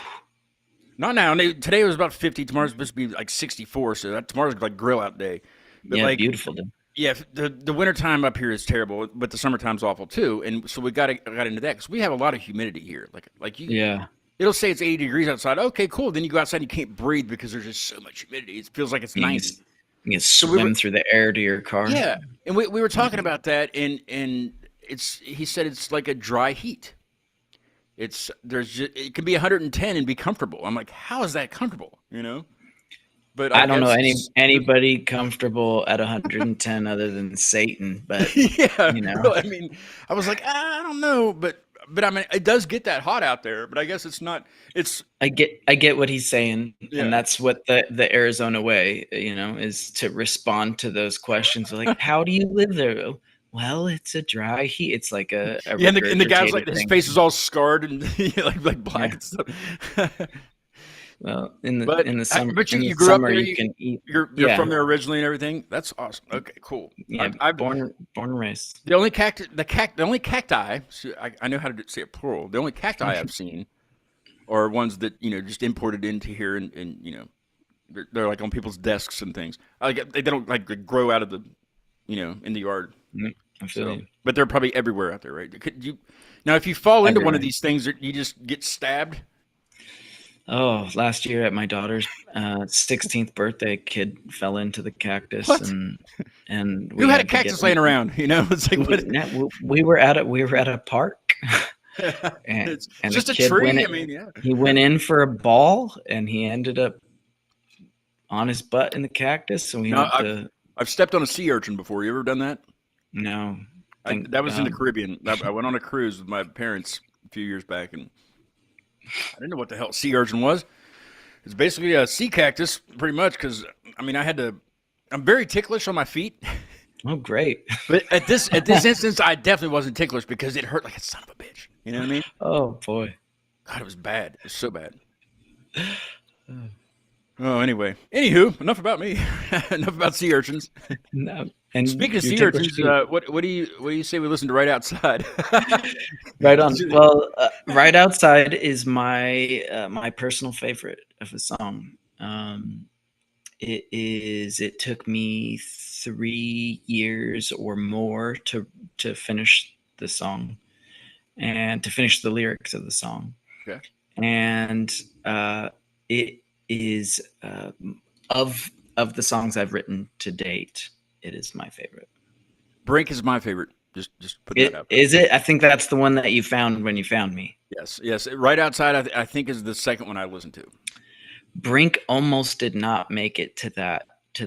Not now. Today was about 50. Tomorrow's supposed to be like 64. So tomorrow's like grill out day. But yeah, beautiful day. Yeah, the wintertime up here is terrible, but the summertime's awful too. And so we got into that because we have a lot of humidity here. Like you. Yeah. It'll say it's 80 degrees outside. Okay, cool. Then you go outside and you can't breathe because there's just so much humidity. It feels like it's 90. You can swim through the air to your car. Yeah, and we were talking about that, and he said it's like a dry heat. It can be 110 and be comfortable. I'm like, how is that comfortable? You know, but I don't know anybody comfortable at 110 other than Satan. But yeah, you know, I mean, I was like, I don't know, but I mean, it does get that hot out there. But I guess it's not. I get what he's saying, and that's what the Arizona way, you know, is to respond to those questions. Like, how do you live there? Well, it's a dry heat. It's like a and the guy's like his face is all scarred and like black and stuff. Well, in the summer, but you grew up there. You can eat. You're from there originally and everything. That's awesome. Okay, cool. Yeah, I'm born and raised. The only cacti. So I know how to say it plural. The only cacti I've seen are ones that just imported into here and they're like on people's desks and things. They don't like grow out of the in the yard. Mm-hmm. Absolutely. But they're probably everywhere out there, right? Now, if you fall into one of these things, you just get stabbed. Oh, last year at my daughter's 16th birthday, kid fell into the cactus, and who had a cactus laying around? It's like we were at a park, and it's just a tree. He went in for a ball, and he ended up on his butt in the cactus. So I've stepped on a sea urchin before. You ever done that? No. That was in the Caribbean. I went on a cruise with my parents a few years back, and I didn't know what the hell sea urchin was. It's basically a sea cactus, pretty much, because, I'm very ticklish on my feet. Oh, great. But at this instance, I definitely wasn't ticklish because it hurt like a son of a bitch. You know what I mean? Oh, boy. God, it was bad. It was so bad. Oh, anyway. Anywho, enough about me. Enough about sea urchins. No, and Speaking of your sea tip was urchins, cheap. what do you say we listen to Right Outside? Right on. Well, right outside is my personal favorite of a song. It took me 3 years or more to finish the song and to finish the lyrics of the song. Okay. And it is of the songs I've written to date, it is my favorite. Brink is my favorite. Just putting that out there. Is it? I think that's the one that you found when you found me. Yes. Right Outside, I think is the second one I listened to. Brink almost did not make it to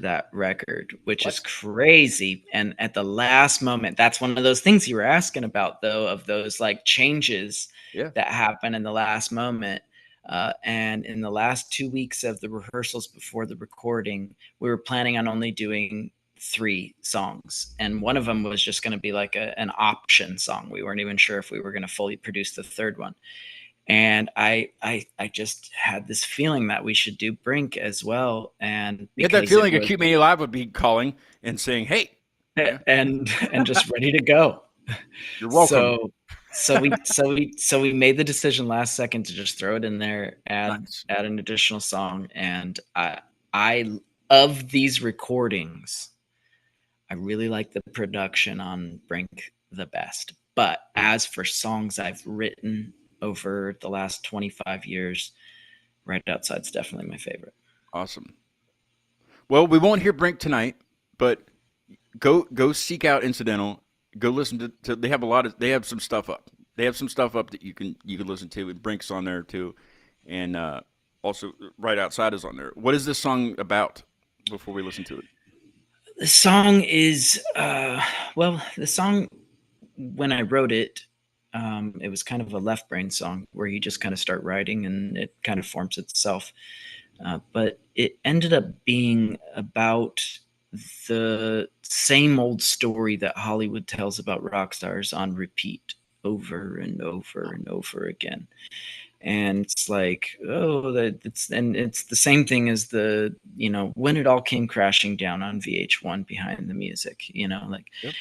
that record, which is crazy. And at the last moment, that's one of those things you were asking about, though, of those like changes Yeah. that happen in the last moment. And in the last 2 weeks of the rehearsals before the recording, we were planning on only doing 3 songs, and one of them was just going to be like an option song. We weren't even sure if we were going to fully produce the third one. And I just had this feeling that we should do Brink as well. And You had that because feeling Acute Mania Live would be calling and saying, "Hey," and just ready to go. you're welcome. So we made the decision last second to just throw it in there, Nice. add an additional song. And I of these recordings, I really like the production on Brink the best. But as for songs I've written over the last 25 years, Right Outside's definitely my favorite. Awesome. Well, we won't hear Brink tonight, but go seek out Incidental. Go listen to they have some stuff up. They have some stuff up that you can listen to, and Brink's on there too. And also Right Outside is on there. What is this song about before we listen to it? The song is the song, when I wrote it, it was kind of a left brain song where you just kind of start writing and it kind of forms itself. But it ended up being about the same old story that Hollywood tells about rock stars on repeat over and over and over again. And it's like, it's the same thing as when it all came crashing down on VH1 Behind the Music, like, Yep.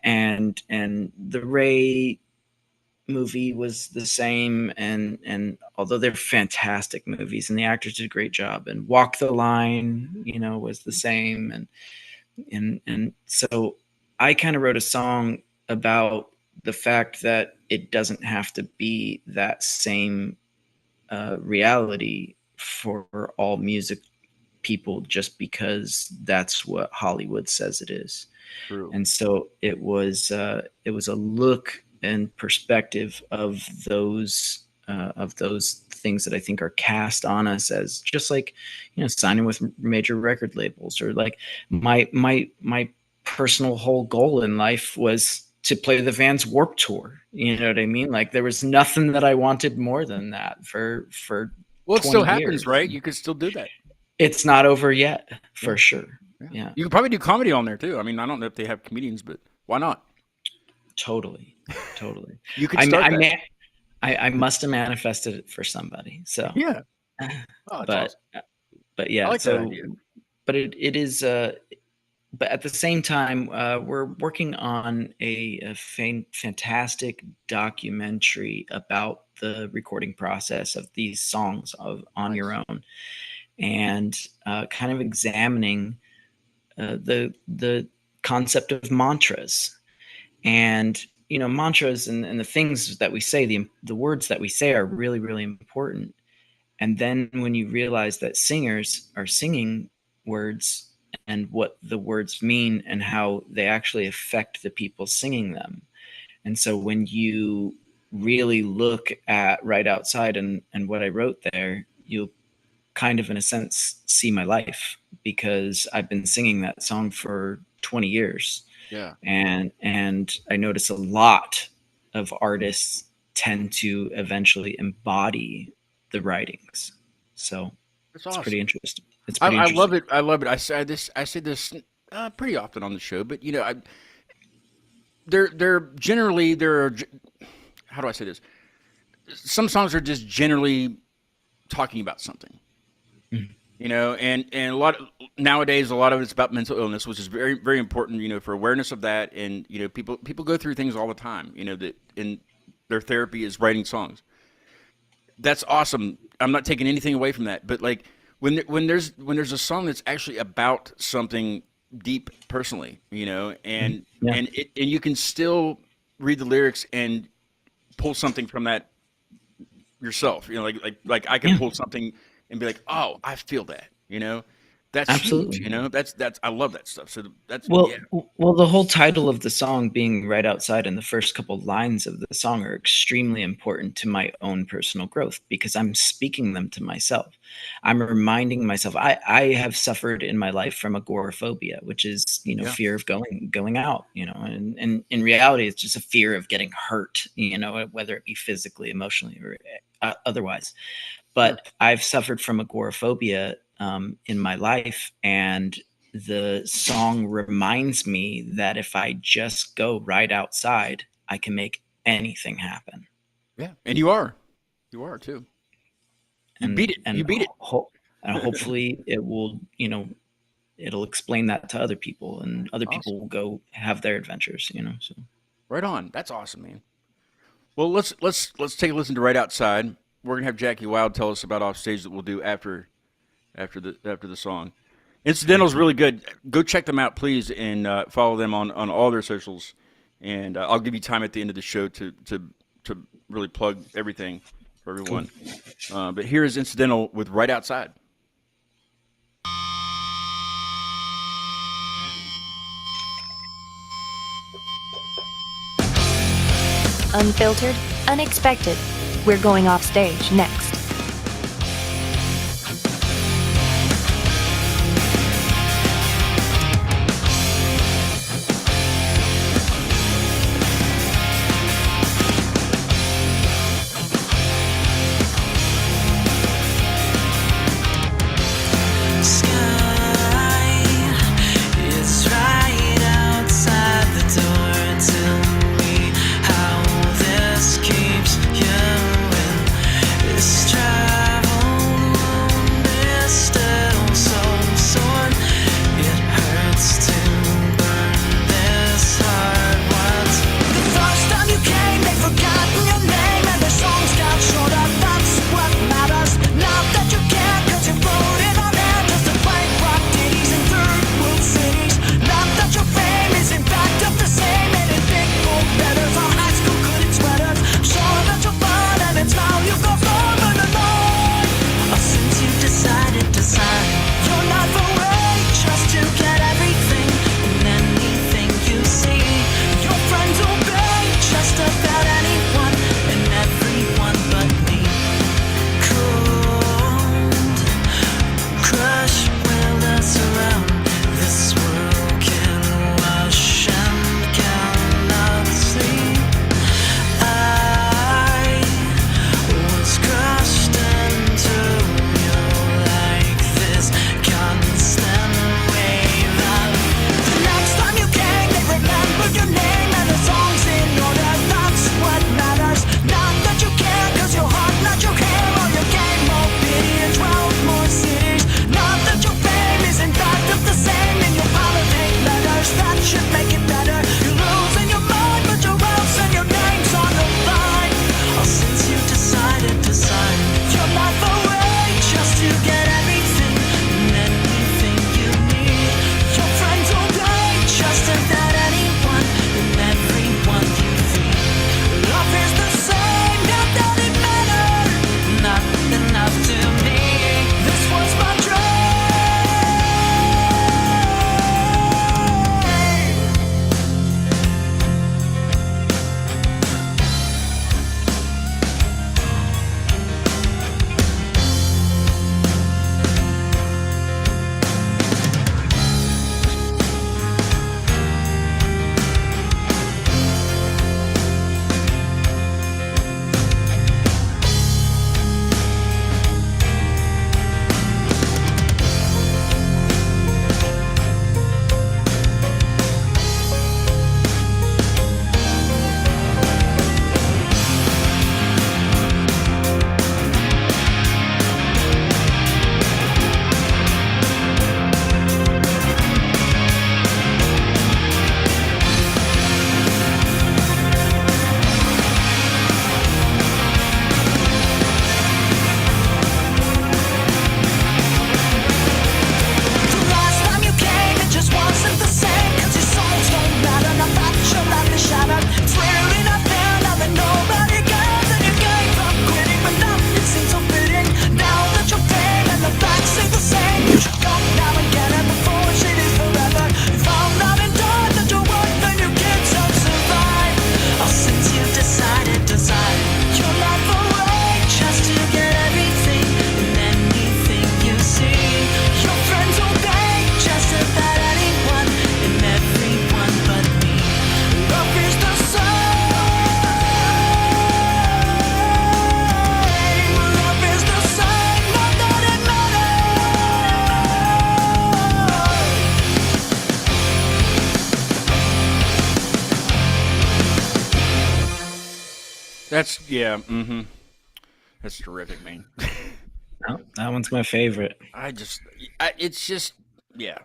and the Ray movie was the same, and although they're fantastic movies and the actors did a great job, and Walk the Line, was the same, and so I kind of wrote a song about the fact that it doesn't have to be that same reality for all music people just because that's what Hollywood says it is. True. And so it was a look and perspective of those things that I think are cast on us as just like, signing with major record labels, or like my personal whole goal in life was to play the Vans Warped Tour. You know what I mean? Like there was nothing that I wanted more than that for Well, it still 20 happens, years. right? You could still do that. It's not over yet, for sure. Yeah, You could probably do comedy on there too. I mean, I don't know if they have comedians, but why not? totally. You could start that. I must have manifested it for somebody. So Yeah. Oh, that's awesome. but yeah. I like that idea. But it is. But at the same time, we're working on a fantastic documentary about the recording process of these songs on your own, and kind of examining the concept of mantras. And mantras and the things that we say, the words that we say are really, really important. And then when you realize that singers are singing words and what the words mean and how they actually affect the people singing them. And so when you really look at Right Outside and what I wrote there, you'll kind of, in a sense, see my life, because I've been singing that song for 20 years. Yeah. And I notice a lot of artists tend to eventually embody the writings. So That's awesome. It's pretty interesting. I love it. I love it. I say this pretty often on the show, but they're generally how do I say this? Some songs are just generally talking about something, You know, and a lot nowadays, a lot of it's about mental illness, which is very, very important, you know, for awareness of that. And, you know, people go through things all the time, you know, that in their therapy is writing songs. That's awesome. I'm not taking anything away from that. But like when there's a song that's actually about something deep personally, you know, Yeah. and you can still read the lyrics and pull something from that yourself. You know, like I can Yeah. pull something and be like, oh, I feel that. You know, that's huge. Absolutely. You know, that's I love that stuff. So that's Well, yeah, well, the whole title of the song being "Right Outside" and the first couple lines of the song are extremely important to my own personal growth because I'm speaking them to myself. I'm reminding myself I have suffered in my life from agoraphobia, which is, yeah, fear of going out, and in reality, it's just a fear of getting hurt, whether it be physically, emotionally, or otherwise. sure, But I've suffered from agoraphobia in my life, and the song reminds me that if I just go right outside, I can make anything happen. yeah. And you are too. You beat And it. You beat and it. hopefully it will, it'll explain that to other people, and other Awesome. people will go have their adventures. So Right on. That's awesome, man. Well, let's take a listen to Right Outside. We're gonna have Jackie Wild tell us about off stage that we'll do after the song. Incidental's really good. Go check them out, please, and follow them on all their socials. And I'll give you time at the end of the show to really plug everything for cool. everyone. But here is Incidental with Right Outside. Unfiltered, unexpected. We're going off stage next. Sky is right outside the door. Tell me how this keeps you in this That's yeah. That's terrific, man. No, that one's my favorite. It's just yeah.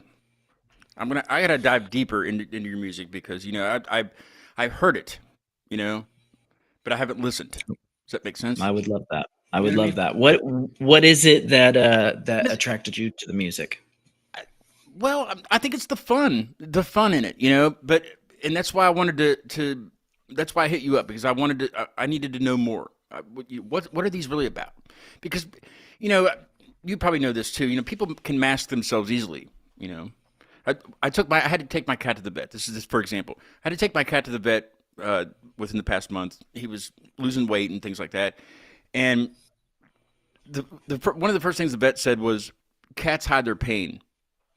I gotta dive deeper into your music because I've heard it, you know, but I haven't listened. Does that make sense? I would love that. I You would know what I love mean? that. What is it that attracted you to the music? Well, I think it's the fun in it, you know. But and that's why I wanted to that's why I hit you up because I needed to know more. What are these really about? Because you know you probably know this too. You know, people can mask themselves easily. You know, I had to take my cat to the vet. This is just for example. I had to take my cat to the vet within the past month. He was losing weight and things like that, and one of the first things the vet said was cats hide their pain.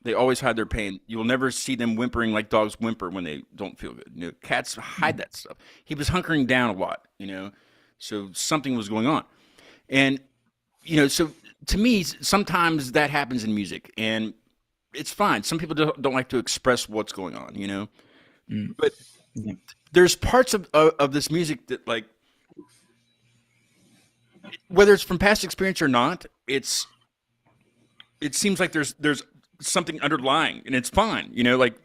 They always hide their pain. You will never see them whimpering like dogs whimper when they don't feel good. You know, cats hide that stuff. He was hunkering down a lot, you know, so something was going on. And, you know, so to me, sometimes that happens in music and it's fine. Some people don't like to express what's going on, you know, but Yeah. there's parts of this music that like, whether it's from past experience or not, it seems like there's something underlying and it's fine, you know, like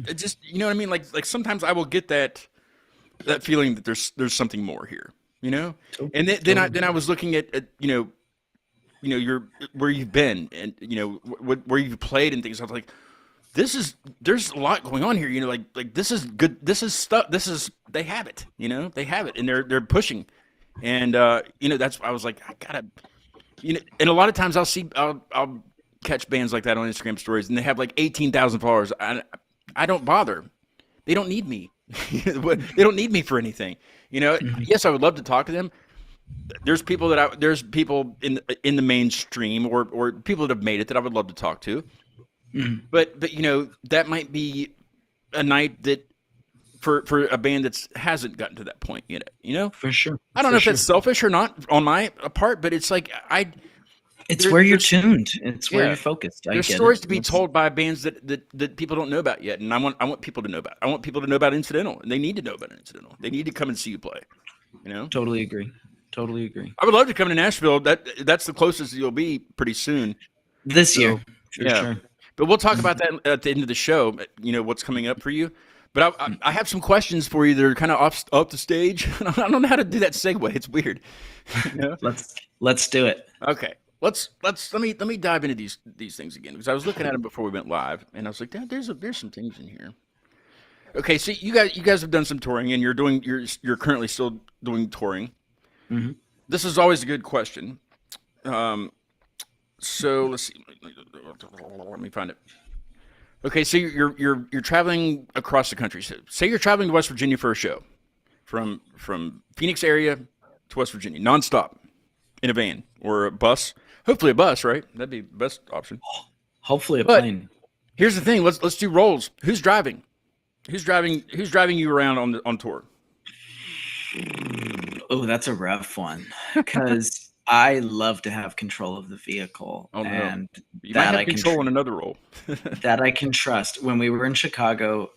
it just you know what I mean? Like sometimes I will get that feeling that there's something more here, you know? And then I was looking at your where you've been and you know where you've played and things. I was like, there's a lot going on here, you know, like this is good, this is stuff, they have it, you know, they have it and they're pushing. And you know, that's I was like, I gotta you know, and a lot of times I'll catch bands like that on Instagram stories, and they have like 18,000 followers. I don't bother. They don't need me. They don't need me for anything. You know. Yes, I would love to talk to them. There's people in the mainstream or people that have made it that I would love to talk to. But you know that might be a night that for a band that hasn't gotten to that point yet. You know. For sure. I don't know if that's selfish or not on my part, but it's like It's where you're tuned. It's where you're focused. There's stories to be told by bands that people don't know about yet, and I want people to know about. I want people to know about Incidental, and they need to know about Incidental. They need to come and see you play. You know, Totally agree. Totally agree. I would love to come to Nashville. That's the closest you'll be pretty soon. This year, for yeah. sure. But we'll talk about that at the end of the show. You know what's coming up for you. But I have some questions for you that are kind of off the stage. I don't know how to do that segue. It's weird. You know? Let's do it. Okay. Let me dive into these things again because I was looking at them before we went live and I was like, there's some things in here. Okay, so you guys have done some touring and you're currently still doing touring. Mm-hmm. This is always a good question. So let's see. Let me find it. Okay, so you're traveling across the country. So say you're traveling to West Virginia for a show, from Phoenix area to West Virginia, nonstop, in a van or a bus. Hopefully a bus, right? That'd be the best option. Hopefully a But plane. here's the thing. Let's do roles. Who's driving? Who's driving you around on tour? Oh, that's a rough one because I love to have control of the vehicle, Oh no, and you might that have I can control in another role. that I can trust. When we were in Chicago,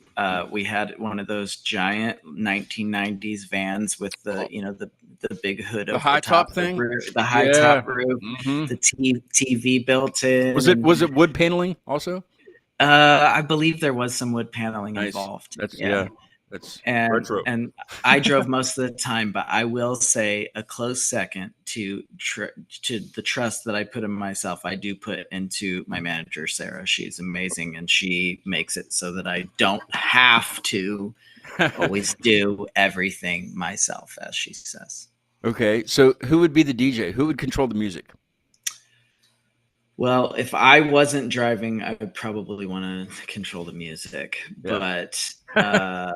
we had one of those giant 1990s vans with the big hood The over high the top top thing? roof, the high Yeah. top roof, Mhm. the TV built in. Was it wood paneling also? I believe there was some wood paneling Nice. involved. That's And retro. and I drove most of the time, but I will say a close second to the trust that I put in myself. I do put into my manager, Sarah. She's amazing, and she makes it so that I don't have to always do everything myself, as she says. Okay, so who would be the DJ? Who would control the music? Well, if I wasn't driving, I would probably want to control the music, Yeah. but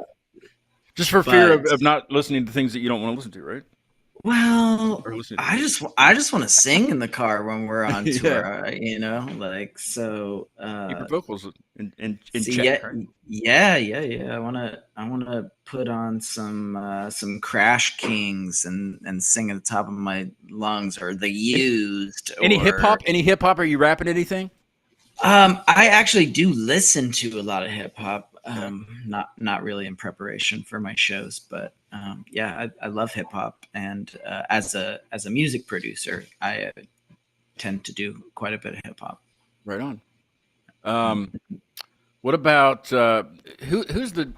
Just for fear But- of not listening to things that you don't want to listen to, right? well, Or listen to I just want to sing in the car when we're on Yeah. tour, like so. keep your vocals in See, check. Right? yeah. I wanna put on some Crash Kings and sing at the top of my lungs, or The Used. Any or- hip hop? Any hip hop? Are you rapping anything? I actually do listen to a lot of hip hop. not really in preparation for my shows, but yeah, I love hip hop, and as a music producer, I tend to do quite a bit of hip hop. Right on. What about who's the,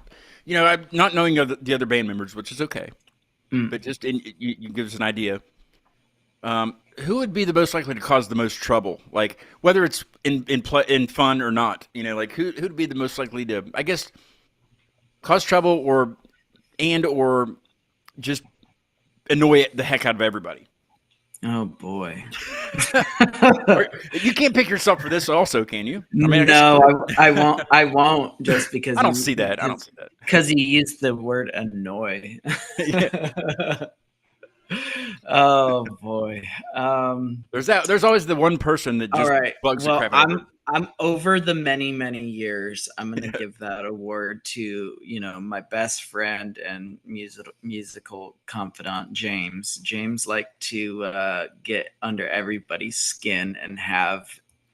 I'm not knowing of the other band members, which is okay, but just you give us an idea. Who would be the most likely to cause the most trouble? Like whether it's in fun or not, like who'd be the most likely to, I guess, cause trouble or just annoy the heck out of everybody. Oh boy. You can't pick yourself for this also, can you? I mean, I won't just because I don't see that. Because he used the word annoy. Yeah. Oh boy. There's always the one person that just bugs the crap out of it. I'm over the many years. I'm going to give that award to, my best friend and musical confidant, James. James liked to get under everybody's skin and have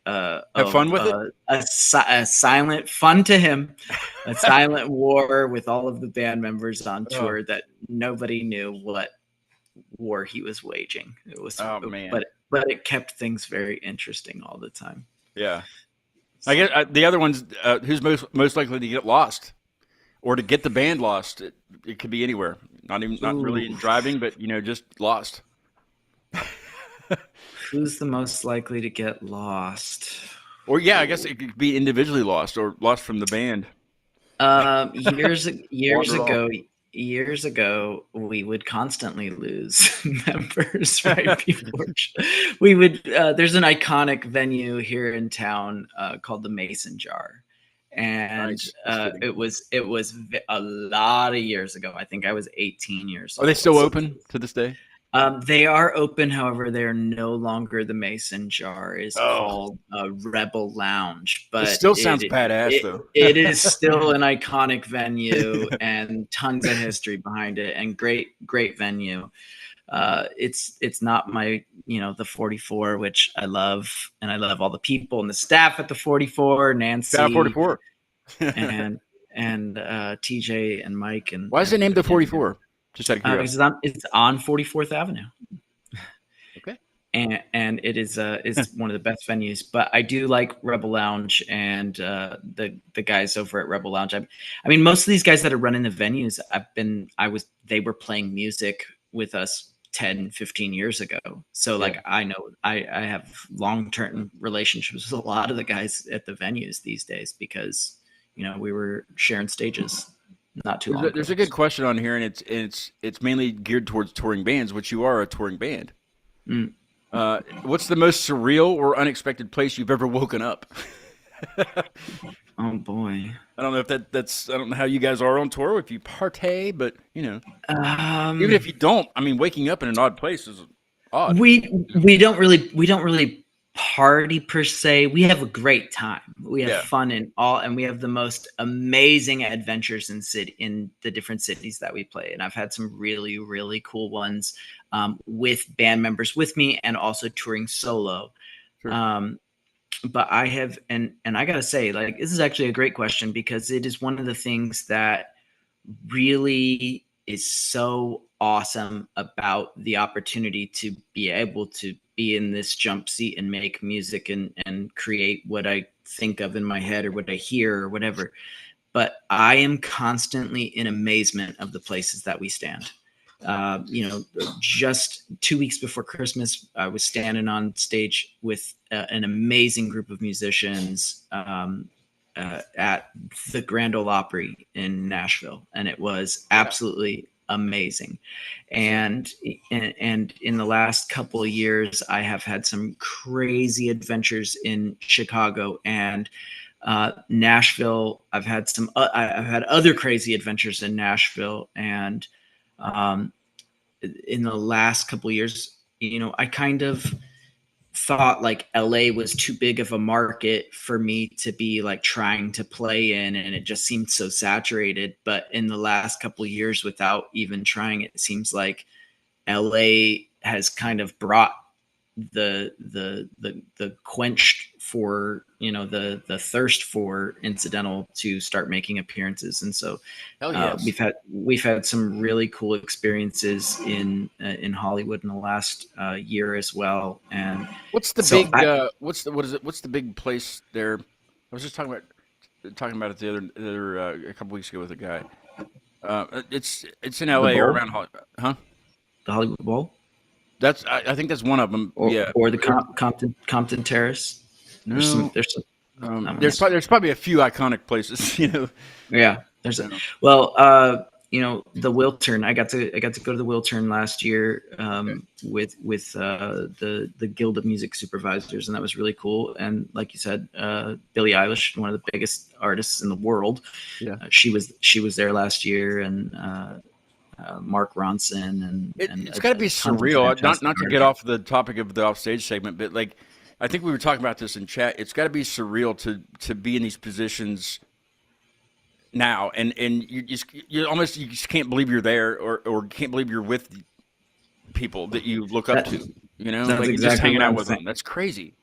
fun with it. A silent fun to him, a silent war with all of the band members on tour that nobody knew what war he was waging. It was, man. But it kept things very interesting all the time. Yeah. I guess the other one's who's most likely to get lost or to get the band lost. It could be anywhere. Not really in driving, but just lost. Who's the most likely to get lost? Or I guess it could be individually lost or lost from the band. Years ago, we would constantly lose members, right? We would. There's an iconic venue here in town called the Mason Jar, and it was a lot of years ago. I think I was 18 years old. Are they still open to this day? They are open, however, they are no longer the Mason Jar. It's called Rebel Lounge. But it still sounds badass, though. It is still an iconic venue and tons of history behind it, and great venue. It's not my the 44, which I love, and I love all the people and the staff at the 44. Nancy, 44, and TJ and Mike. And why is it named the 44? Just out of curiosity. It's on 44th Avenue. Okay. And it is one of the best venues. But I do like Rebel Lounge and the guys over at Rebel Lounge. I mean, most of these guys that are running the venues, they were playing music with us 10, 15 years ago. So I know I have long-term relationships with a lot of the guys at the venues these days because we were sharing stages. Not too long. There's a good question on here, and it's mainly geared towards touring bands, which you are a touring band. What's the most surreal or unexpected place you've ever woken up? Oh boy, I don't know if that's I don't know how you guys are on tour, if you partay, but even if you don't, I mean, waking up in an odd place is odd. We don't really party per se. We have a great time. We have fun and we have the most amazing adventures in the different cities that we play. And I've had some really, really cool ones with band members with me and also touring solo. Sure. But I have, and I gotta say, this is actually a great question because it is one of the things that really is so awesome about the opportunity to be able to be in this jump seat and make music and create what I think of in my head or what I hear or whatever. But I am constantly in amazement of the places that we stand. Just 2 weeks before Christmas, I was standing on stage with an amazing group of musicians at the Grand Ole Opry in Nashville. And it was absolutely amazing. And in the last couple of years, I have had some crazy adventures in Chicago and Nashville. I've had other crazy adventures in Nashville. And in the last couple of years, I kind of thought LA was too big of a market for me to be trying to play in, and it just seemed so saturated. But in the last couple of years, without even trying, it seems like LA has kind of brought the quenched for the thirst for Incidental to start making appearances, and so Hell yes. we've had some really cool experiences in Hollywood in the last year as well. And What's the so big? What's the big place there? I was just talking about it the other a couple weeks ago with a guy. It's in the L.A. or Bowl, around huh? the Hollywood Bowl, I think that's one of them. or Yeah. the Compton Terrace. There's some. No. There's probably a few iconic places. Yeah, there's Yeah. the Wiltern. I got to go to the Wiltern last year with the Guild of Music Supervisors, and that was really cool. And like you said, Billie Eilish, one of the biggest artists in the world, Yeah. she was there last year, and Mark Ronson, and It's got to be tons of surreal. fantastic Not to get off the topic of the offstage segment, but like I think we were talking about this in chat. It's got to be surreal to be in these positions now, and you just can't believe you're there, or can't believe you're with people that you look up to. That's like exactly just hanging what out I'm with saying. them. That's crazy.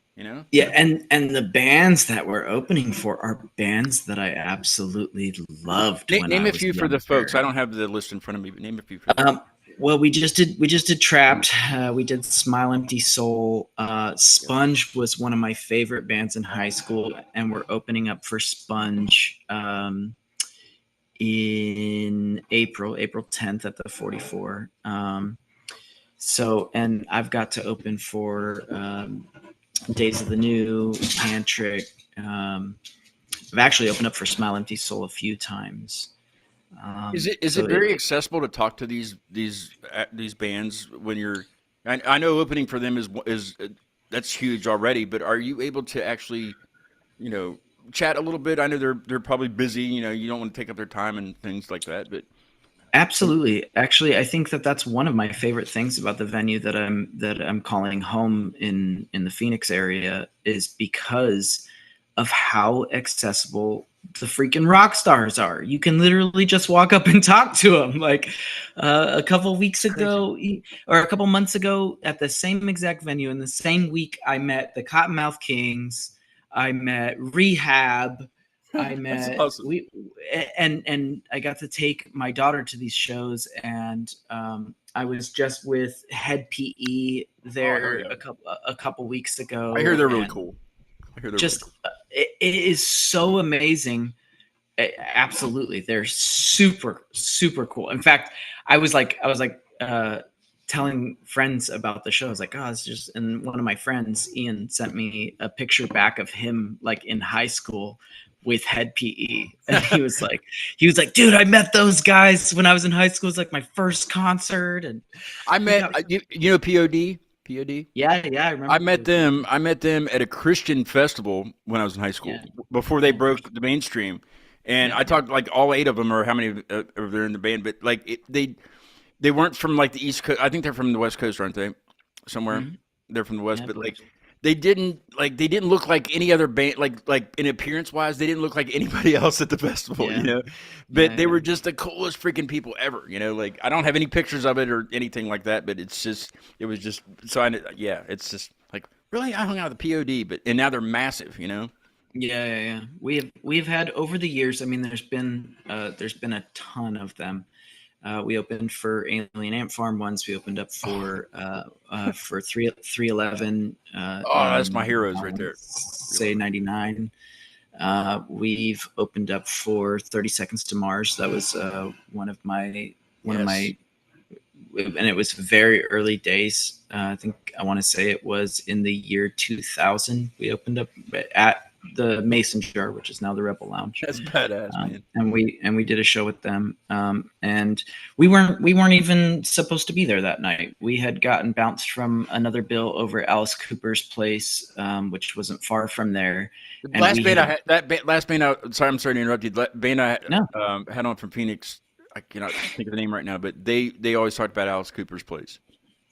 Yeah, and the bands that we're opening for are bands that I absolutely loved. Name a few for the folks. I don't have the list in front of me, but name a few for them. Well, we just did Trapped. We did Smile Empty Soul. Sponge was one of my favorite bands in high school, and we're opening up for Sponge in April 10th at the 44. And I've got to open for Days of the New, Tantric. I've actually opened up for Smile Empty Soul a few times. Is it very accessible to talk to these bands when you're? I know opening for them is that's huge already, but are you able to actually, chat a little bit? I know they're probably busy. You don't want to take up their time and things like that, but absolutely. Actually, I think that's one of my favorite things about the venue that I'm calling home in the Phoenix area, is because of how accessible the freaking rock stars are. You can literally just walk up and talk to them. Like a couple weeks ago, or a couple months ago, at the same exact venue in the same week, I met the Cottonmouth Kings. I met Rehab. I met awesome. and I got to take my daughter to these shows, and I was just with Head PE there a couple weeks ago. I hear they're really cool. It is so amazing. Absolutely, they're super cool. In fact, I was telling friends about the show. I was like, oh, it's just, and one of my friends, Ian, sent me a picture back of him like in high school with Head PE, and he was like, dude, I met those guys when I was in high school. It was like my first concert, and I met POD. POD? Yeah, I remember. I met them at a Christian festival when I was in high school, before they broke the mainstream. And I talked like all 8 of them, or how many are there in the band, but like they weren't from like the East Coast. I think they're from the West Coast, aren't they? Somewhere. Mm-hmm. They're from the West, but like they didn't look like any other band, like in appearance wise, they didn't look like anybody else at the festival, but they were just the coolest freaking people ever, like I don't have any pictures of it or anything like that, but it's just it's just like, really, I hung out with the POD, and now they're massive, Yeah. We've had over the years, I mean, there's been a ton of them. We opened for Alien Ant Farm once. We opened up for 311. That's my heroes right there. Say 99. We've opened up for 30 Seconds to Mars. That was one of my, and it was very early days. I want to say it was in the year 2000. We opened up at the Mason Jar, which is now the Rebel Lounge. That's badass, man. And we did a show with them. And we weren't even supposed to be there that night. We had gotten bounced from another bill over at Alice Cooper's place, which wasn't far from there. Sorry, I'm sorry to interrupt you. That band I had on from Phoenix, I cannot think of the name right now, but they always talked about Alice Cooper's place.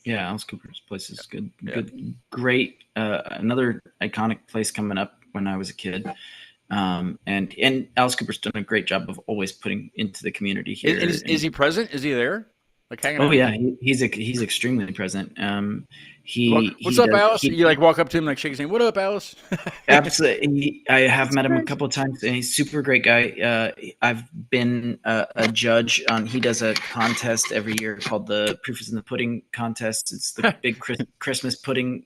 Yeah, Alice Cooper's place is good. Good, great. Another iconic place coming up when I was a kid. And Alice Cooper's done a great job of always putting into the community here. Is he present? Is he there? Like hanging out? Oh yeah, he's extremely present. What's up, Alice? You like walk up to him, like shake his hand. What up, Alice? Absolutely. I have met him a couple of times, and he's a super great guy. I've been a judge on. He does a contest every year called the Proof is in the Pudding contest. It's the big Christmas pudding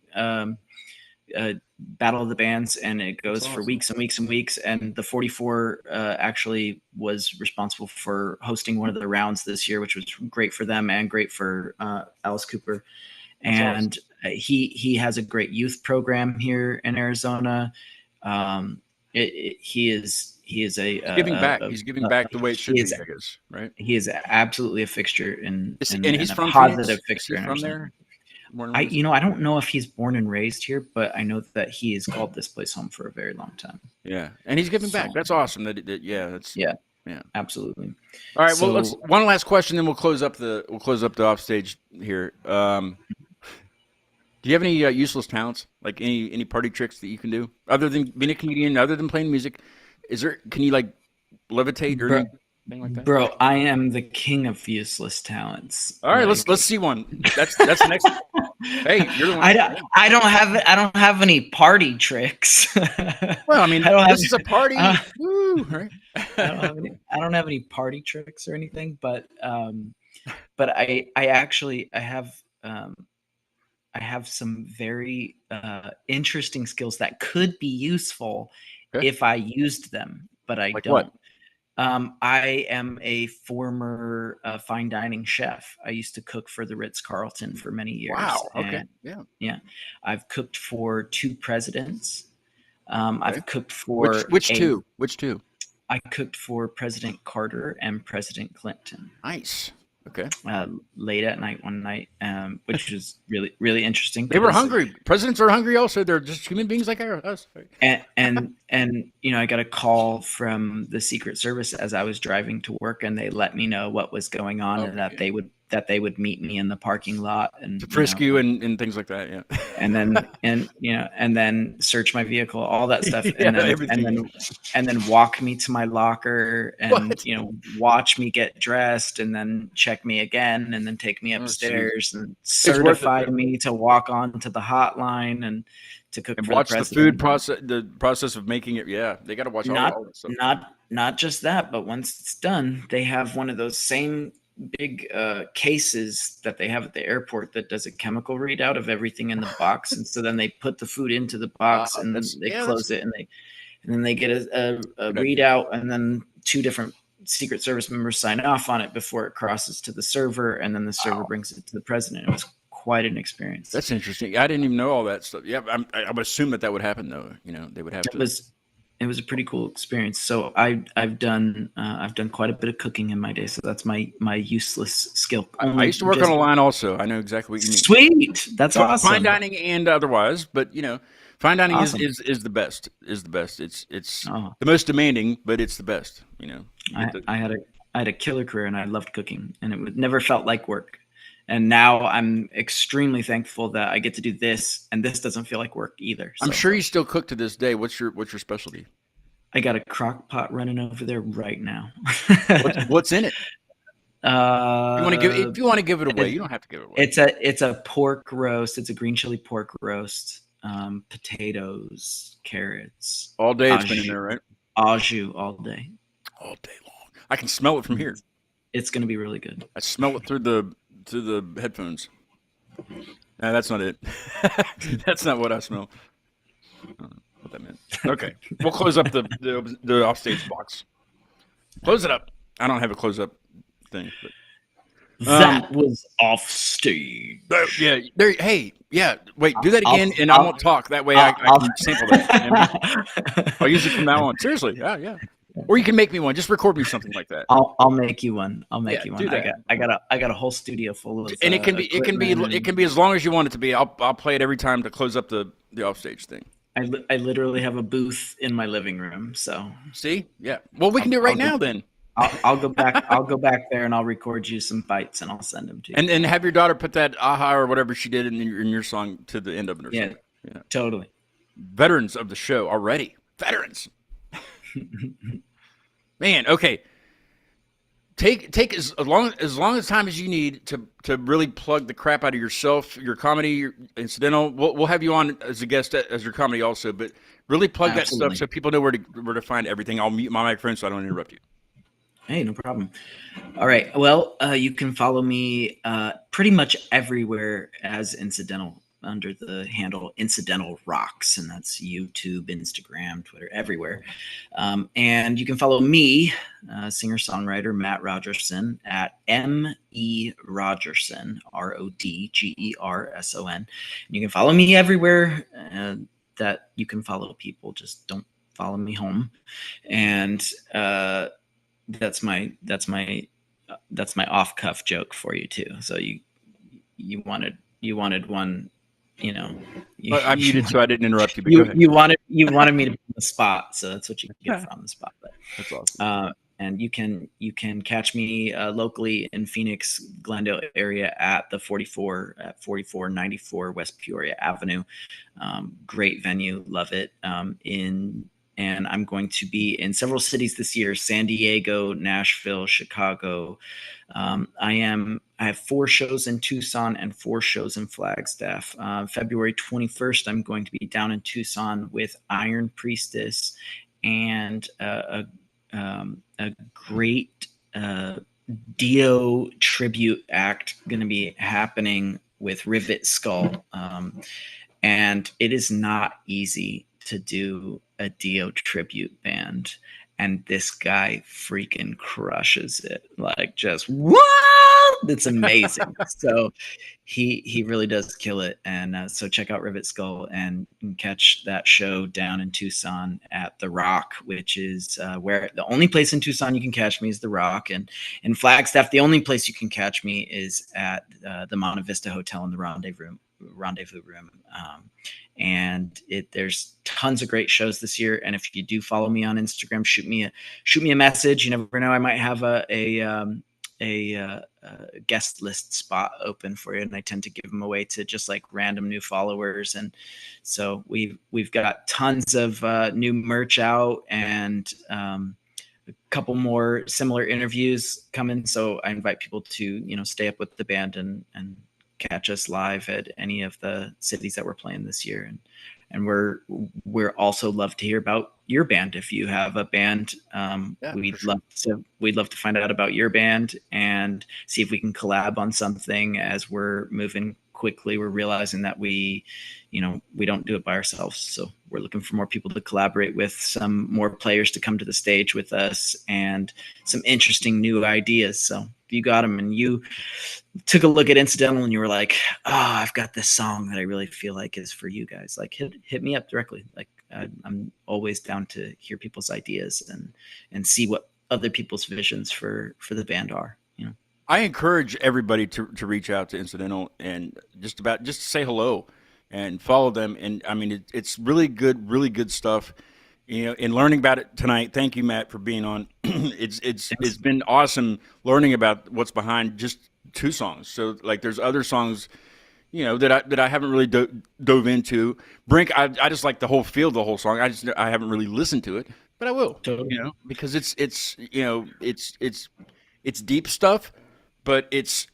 battle of the bands, and it goes for weeks and weeks and weeks. And the 44 actually was responsible for hosting one of the rounds this year, which was great for them and great for Alice Cooper. And he has a great youth program here in Arizona. He is giving back. He's giving back the way it should be, I guess, right? He is absolutely a fixture and he's a from positive Phoenix? fixture. Is he from there? I don't know if he's born and raised here, but I know that he has called this place home for a very long time. Yeah, and he's giving back. That's awesome. Yeah, absolutely. All right, well, let's one last question, then we'll close up the offstage here. Do you have any useless talents, like any party tricks that you can do other than being a comedian, other than playing music? Can you like levitate or anything like that? Bro, I am the king of useless talents. All right, let's see one. That's the next. Hey, you're the one. I don't have any party tricks. Well, I mean, this is a party. Woo, right? I don't have any party tricks or anything, but I actually have some very interesting skills that could be useful if I used them, but I don't. What? I am a former fine dining chef. I used to cook for the Ritz-Carlton for many years. Wow. Okay. Yeah. I've cooked for 2 presidents. I've cooked for which two? I cooked for President Carter and President Clinton. Nice. Okay. Late at night one night, which was really, really interesting. They were hungry. Presidents are hungry also. They're just human beings like us. And I got a call from the Secret Service as I was driving to work, and they let me know what was going on and that they would meet me in the parking lot and to frisk you and things like that. Yeah. And then search my vehicle, all that stuff, and then walk me to my locker and watch me get dressed and then check me again and then take me upstairs and certify me to walk on to the hotline and to cook and for watch the food process, the process of making it. Yeah, they got to watch all that stuff. Not just that, but once it's done, they have one of those same big cases that they have at the airport that does a chemical readout of everything in the box, and so then they put the food into the box and then they close it and then they get a readout, and then 2 different Secret Service members sign off on it before it crosses to the server, and then the server brings it to the president. It was quite an experience. That's interesting. I didn't even know all that stuff. Yeah, I would assume that would happen though. They would have to. It was a pretty cool experience. So I've done quite a bit of cooking in my day. So that's my useless skill. I used to work on a line also. I know exactly what you mean. Sweet, that's awesome. Fine dining and otherwise, but fine dining is the best. Is the best. It's the most demanding, but it's the best. I had a killer career and I loved cooking, and it never felt like work. And now I'm extremely thankful that I get to do this, and this doesn't feel like work either. I'm sure you still cook to this day. What's your specialty? I got a crock pot running over there right now. What's in it? If you want to give it away, you don't have to give it away. It's a pork roast. It's a green chili pork roast. Potatoes, carrots. All day it's been in there, right? Au jus all day. All day long. I can smell it from here. It's going to be really good. I smell it through the headphones. No, that's not it. That's not what I smell. I don't know what that meant. Okay, we'll close up the offstage box. Close it up. I don't have a close up thing. But, that was offstage. Hey, wait, do that again, and I won't talk. That way I can sample that. I'll use it from now on. Seriously, yeah. Or you can make me one. Just record me something like that. I'll make you one. You one. Do that. I got a whole studio full of. And it can be as long as you want it to be. I'll play it every time to close up the offstage thing. I literally have a booth in my living room. So see, yeah. Well, we can do it right now then. I'll go back. I'll go back there and I'll record you some bites and I'll send them to you. And have your daughter put that aha or whatever she did in your song to the end of it. Or something. Yeah, totally. Veterans of the show already. Veterans. Man, okay. take as long as time as you need to really plug the crap out of yourself, your comedy, your incidental. We'll have you on as a guest as your comedy also, but really plug that stuff Absolutely. so people know where to find everything. I'll mute my microphone so I don't interrupt you. Hey, no problem. All right. Well, you can follow me pretty much everywhere as Incidental under the handle Incidental Rocks, and that's YouTube, Instagram, Twitter, everywhere. And you can follow me, singer-songwriter Matt Rogerson, at M.E. Rogerson, Rodgerson. And you can follow me everywhere that you can follow people. Just don't follow me home. And that's my off cuff joke for you too. So you wanted one, you know. But I'm muted, so I didn't interrupt you. But go ahead. You wanted me to be on the spot, so that's what you get from the spot. But That's awesome. and you can catch me locally in Phoenix, Glendale area at the 4494 West Peoria Avenue. Great venue, love it. And I'm going to be in several cities this year: San Diego, Nashville, Chicago. I have 4 shows in Tucson and 4 shows in Flagstaff. February 21st, I'm going to be down in Tucson with Iron Priestess and a great Dio tribute act going to be happening with Rivet Skull. And it is not easy to do a Dio tribute band, and this guy freaking crushes it. Like, just what? It's amazing. So he really does kill it. And so check out Rivet Skull and catch that show down in Tucson at The Rock, which is where the only place in Tucson you can catch me is The Rock. And in Flagstaff, the only place you can catch me is at the Monte Vista Hotel in the Rendezvous Room. And there's tons of great shows this year. And if you do follow me on Instagram, shoot me a message. You never know, I might have a guest list spot open for you, and I tend to give them away to just like random new followers. And so we've got tons of new merch out, and a couple more similar interviews coming. So I invite people to stay up with the band and catch us live at any of the cities that we're playing this year. And we're also love to hear about your band. If you have a band, we'd love to find out about your band and see if we can collab on something. As we're moving quickly, we're realizing that we don't do it by ourselves. So we're looking for more people to collaborate with, some more players to come to the stage with us, and some interesting new ideas. So if you got them and you took a look at Incidental and you were like, I've got this song that I really feel like is for you guys, like hit me up directly. Like I'm always down to hear people's ideas and see what other people's visions for the band are. I encourage everybody to reach out to Incidental and just to say hello and follow them. And I mean, it's really good stuff. In learning about it tonight, thank you, Matt, for being on. It's been awesome learning about what's behind just 2 songs. So like, there's other songs, that I haven't really dove into. Brink, I just like the whole feel of the whole song. I haven't really listened to it, but I will. Totally. Because it's deep stuff, but it's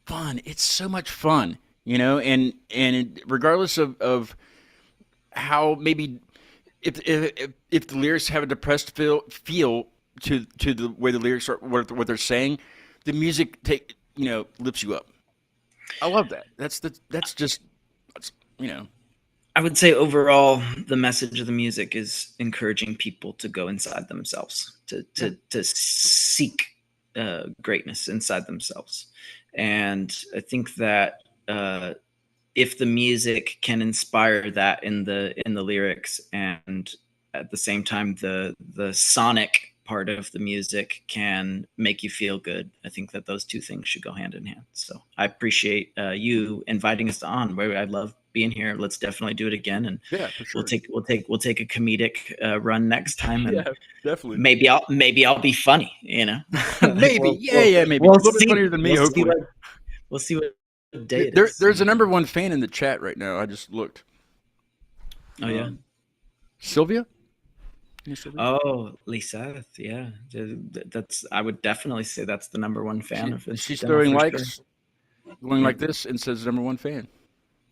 fun. It's so much fun, and regardless of how maybe if the lyrics have a depressed feel to the way the lyrics are, what they're saying, the music lifts you up. I love that. That's just I would say overall, the message of the music is encouraging people to go inside themselves, to seek greatness inside themselves. And I think that if the music can inspire that in the lyrics, and at the same time the sonic part of the music can make you feel good, I think that those 2 things should go hand in hand. So I appreciate you inviting us on. I love being here. Let's definitely do it again, and for sure. we'll take a comedic run next time, and definitely. Maybe I'll be funny, maybe. Maybe we'll a little bit see. funnier than me. Hopefully, we'll see what day it is. There's a #1 fan in the chat right now. I just looked. Oh yeah, Sylvia. Oh, Lisa, yeah, that's. I would definitely say that's the number one fan of She's Incidental throwing for likes, sure. going Yeah. like this, and says number one fan.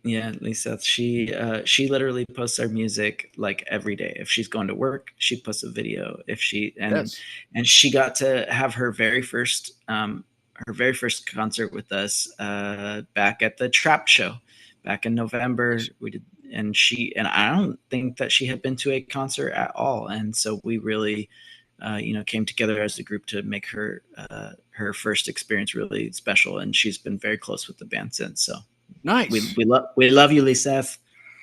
Yeah, Lisa, she literally posts our music like every day. If she's going to work, she posts a video. If she Yes. and she got to have her very first concert with us back at the Trap Show back in November. We did, and I don't think that she had been to a concert at all, and so we really came together as a group to make her her first experience really special, and she's been very close with the band since. So Nice. we love you, Lisa.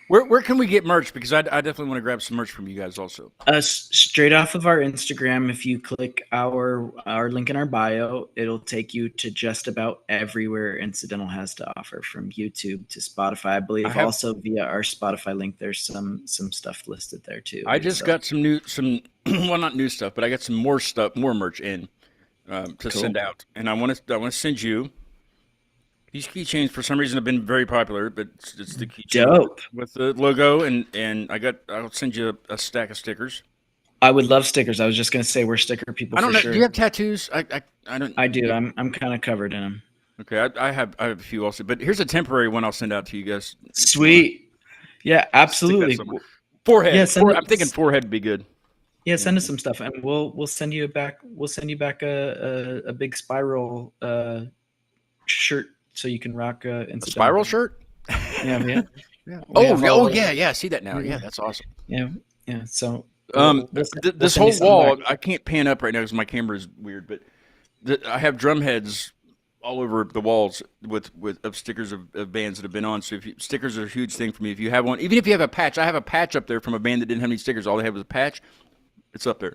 Where can we get merch? Because I definitely want to grab some merch from you guys also. Straight off of our Instagram, if you click our link in our bio, it'll take you to just about everywhere Incidental has to offer, from YouTube to Spotify. I believe also via our Spotify link, there's some stuff listed there too. I just got some well, not new stuff, but I got some more merch in to send out, and I want to send you. These keychains, for some reason, have been very popular, but it's the keychain with the logo, and I'll send you a stack of stickers. I would love stickers. I was just gonna say we're sticker people. I don't for know. Sure. Do you have tattoos? I don't. I do. I'm kind of covered in them. Okay, I have a few also, but here's a temporary one I'll send out to you guys. Sweet. Yeah, absolutely. Forehead. Yeah, I'm thinking forehead would be good. Yeah, send us some stuff, and we'll send you back. We'll send you back a big spiral shirt, so you can rock a spiral shirt. Yeah. Oh, yeah. I see that now. Yeah, that's awesome. Yeah. So this whole wall, I can't pan up right now because my camera is weird, but I have drum heads all over the walls with stickers of bands that have been on. So stickers are a huge thing for me. If you have one, even if you have a patch, I have a patch up there from a band that didn't have any stickers. All they had was a patch. It's up there.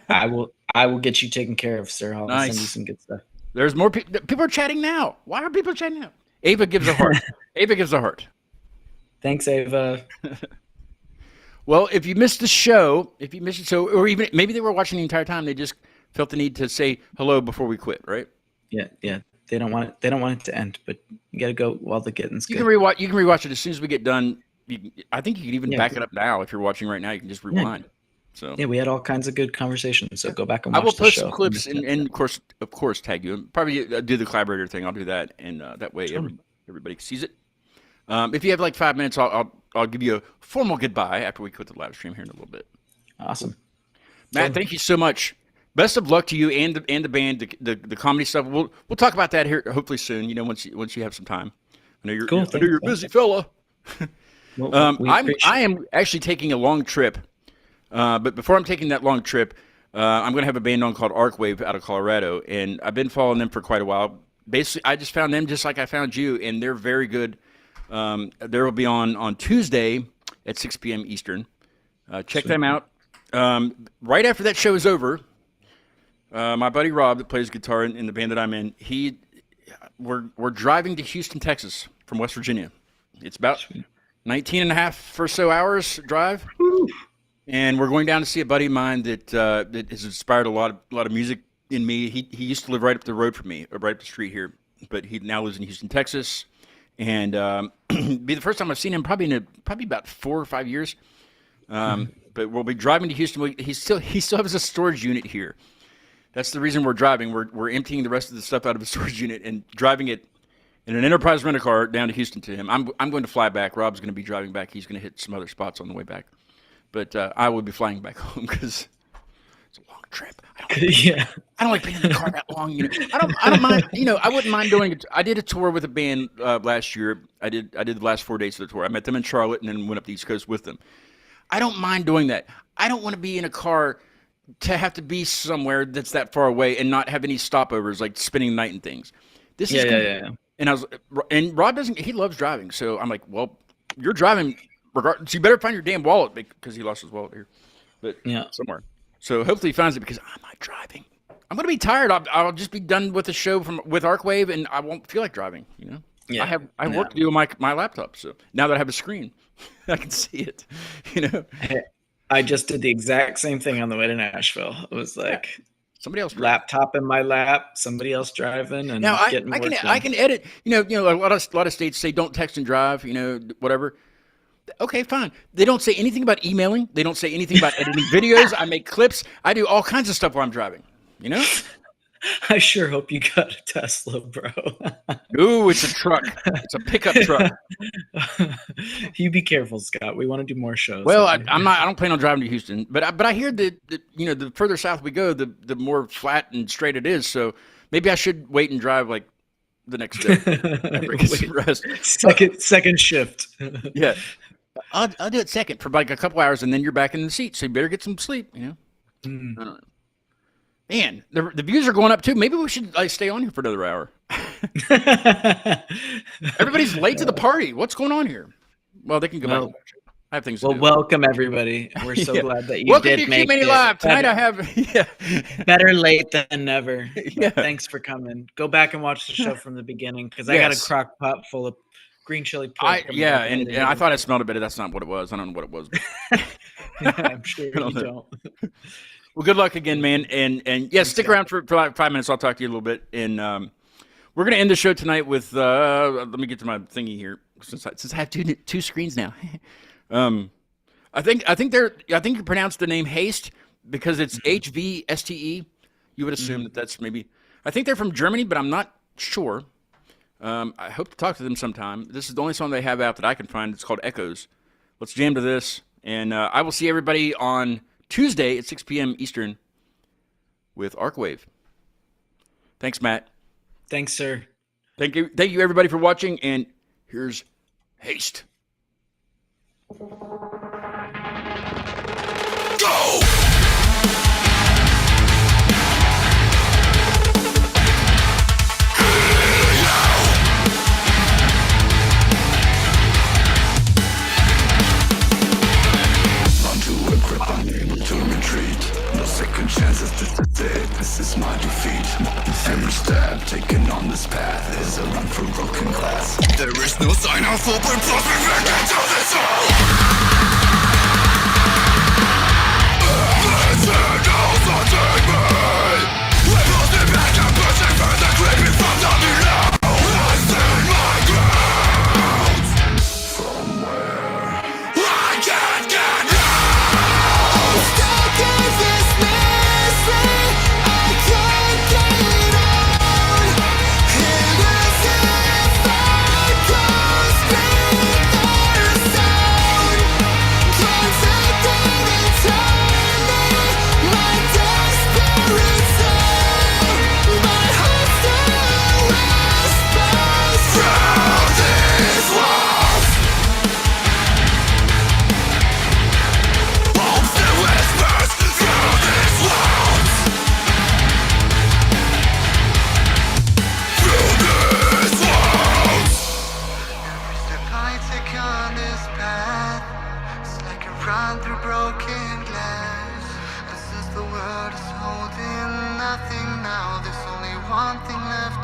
I will get you taken care of, sir. I'll send you some good stuff. There's more people are chatting now. Why are people chatting now? Ava gives a heart. Ava gives a heart. Thanks, Ava. Well, if you missed the show, or even maybe they were watching the entire time, they just felt the need to say hello before we quit, right? Yeah. They don't want it to end, but you got to go while the getting's good. You can rewatch it as soon as we get done. I think you can even back it up now. If you're watching right now, you can just rewind. So yeah, we had all kinds of good conversations. So go back and watch. I will the post show. some clips and of course tag you. Probably do the collaborator thing. I'll do that, and that way everybody sees it. If you have like 5 minutes, I'll give you a formal goodbye after we quit the live stream here in a little bit. Awesome, Matt. Thank you so much. Best of luck to you and the band, the comedy stuff. We'll talk about that here hopefully soon. Once you have some time. I know you're a busy fella. I am actually taking a long trip. But before I'm taking that long trip, I'm going to have a band on called Arcwave out of Colorado, and I've been following them for quite a while. Basically, I just found them just like I found you, and they're very good. They will be on Tuesday at 6 p.m. Eastern. Check them out. Right after that show is over, my buddy Rob that plays guitar in the band that I'm in, we're driving to Houston, Texas from West Virginia. It's about 19 and a half or so hours drive. Woo. And we're going down to see a buddy of mine that has inspired a lot of music in me. He used to live right up the road from me, or right up the street here, but he now lives in Houston, Texas, and be the first time I've seen him probably about 4 or 5 years. But we'll be driving to Houston. He still has a storage unit here. That's the reason we're driving. We're emptying the rest of the stuff out of the storage unit and driving it in an Enterprise rent-a-car down to Houston to him. I'm going to fly back. Rob's going to be driving back. He's going to hit some other spots on the way back. But I will be flying back home because it's a long trip. I don't like being in the car that long. I don't mind. I wouldn't mind doing it. I did a tour with a band last year. I did the last 4 days of the tour. I met them in Charlotte and then went up the East Coast with them. I don't mind doing that. I don't want to be in a car to have to be somewhere that's that far away and not have any stopovers, like spending the night and things. This is And Rob doesn't. He loves driving, so I'm like, well, you're driving. So you better find your damn wallet because he lost his wallet here, but somewhere. So hopefully he finds it because I'm not driving. I'm going to be tired. I'll just be done with the show with Arcwave, and I won't feel like driving. I have work to do on my laptop. So now that I have a screen, I can see it. I just did the exact same thing on the way to Nashville. It was like somebody else laptop in my lap, somebody else driving, and now I can edit. A lot of states say don't text and drive. Whatever. Okay, fine. They don't say anything about emailing. They don't say anything about editing videos. I make clips. I do all kinds of stuff while I'm driving. You know? I sure hope you got a Tesla, bro. Ooh, it's a truck. It's a pickup truck. You be careful, Scott. We want to do more shows. Well, I'm not. I don't plan on driving to Houston, but I hear that the further south we go, the more flat and straight it is. So maybe I should wait and drive like the next day after I get some rest. Second shift. Yeah, I'll do it second for like a couple hours, and then you're back in the seat. So you better get some sleep. You know. I don't know. Man, the views are going up too. Maybe we should stay on here for another hour. Everybody's late to the party. What's going on here? Well, they can go back and watch it. I have things to do. Well, welcome everybody. We're so glad that you welcome did to make Keep it. Live. Tonight I have better late than never. Yeah. Thanks for coming. Go back and watch the show from the beginning because I got a crock pot full of green chili pork. And I thought I smelled a bit. That's not what it was. I don't know what it was. I'm sure you don't. Well, good luck again, man. And yeah, stick around for like 5 minutes. I'll talk to you a little bit. And we're going to end the show tonight with, let me get to my thingy here since I have two screens now. I think you pronounce the name Haste because it's HVSTE. You would assume that's maybe, I think they're from Germany, but I'm not sure. I hope to talk to them sometime. This is the only song they have out that I can find. It's called Echoes. Let's jam to this. And I will see everybody on Tuesday at 6 p.m. Eastern with Arcwave. Thanks, Matt. Thanks, sir. Thank you, everybody, for watching. And here's Haste. Go! Second chances, this is it, this is my defeat. Every step taken on this path is a run for broken glass. There is no sign of hope when plunging back into this hole. The signals are taking me. We're losing back and pushing further, creeping from down below. I stand my ground. From where I can't get out. Stuck in this misery, I can't get out. It is if I can't speak their sound. Contacting and telling me my desperate soul. My heart still whispers through these walls. Hope still whispers through these walls. Through these walls. Every step I take on this path, it's like a run through broken glass. As if the world is holding nothing now, there's only one thing left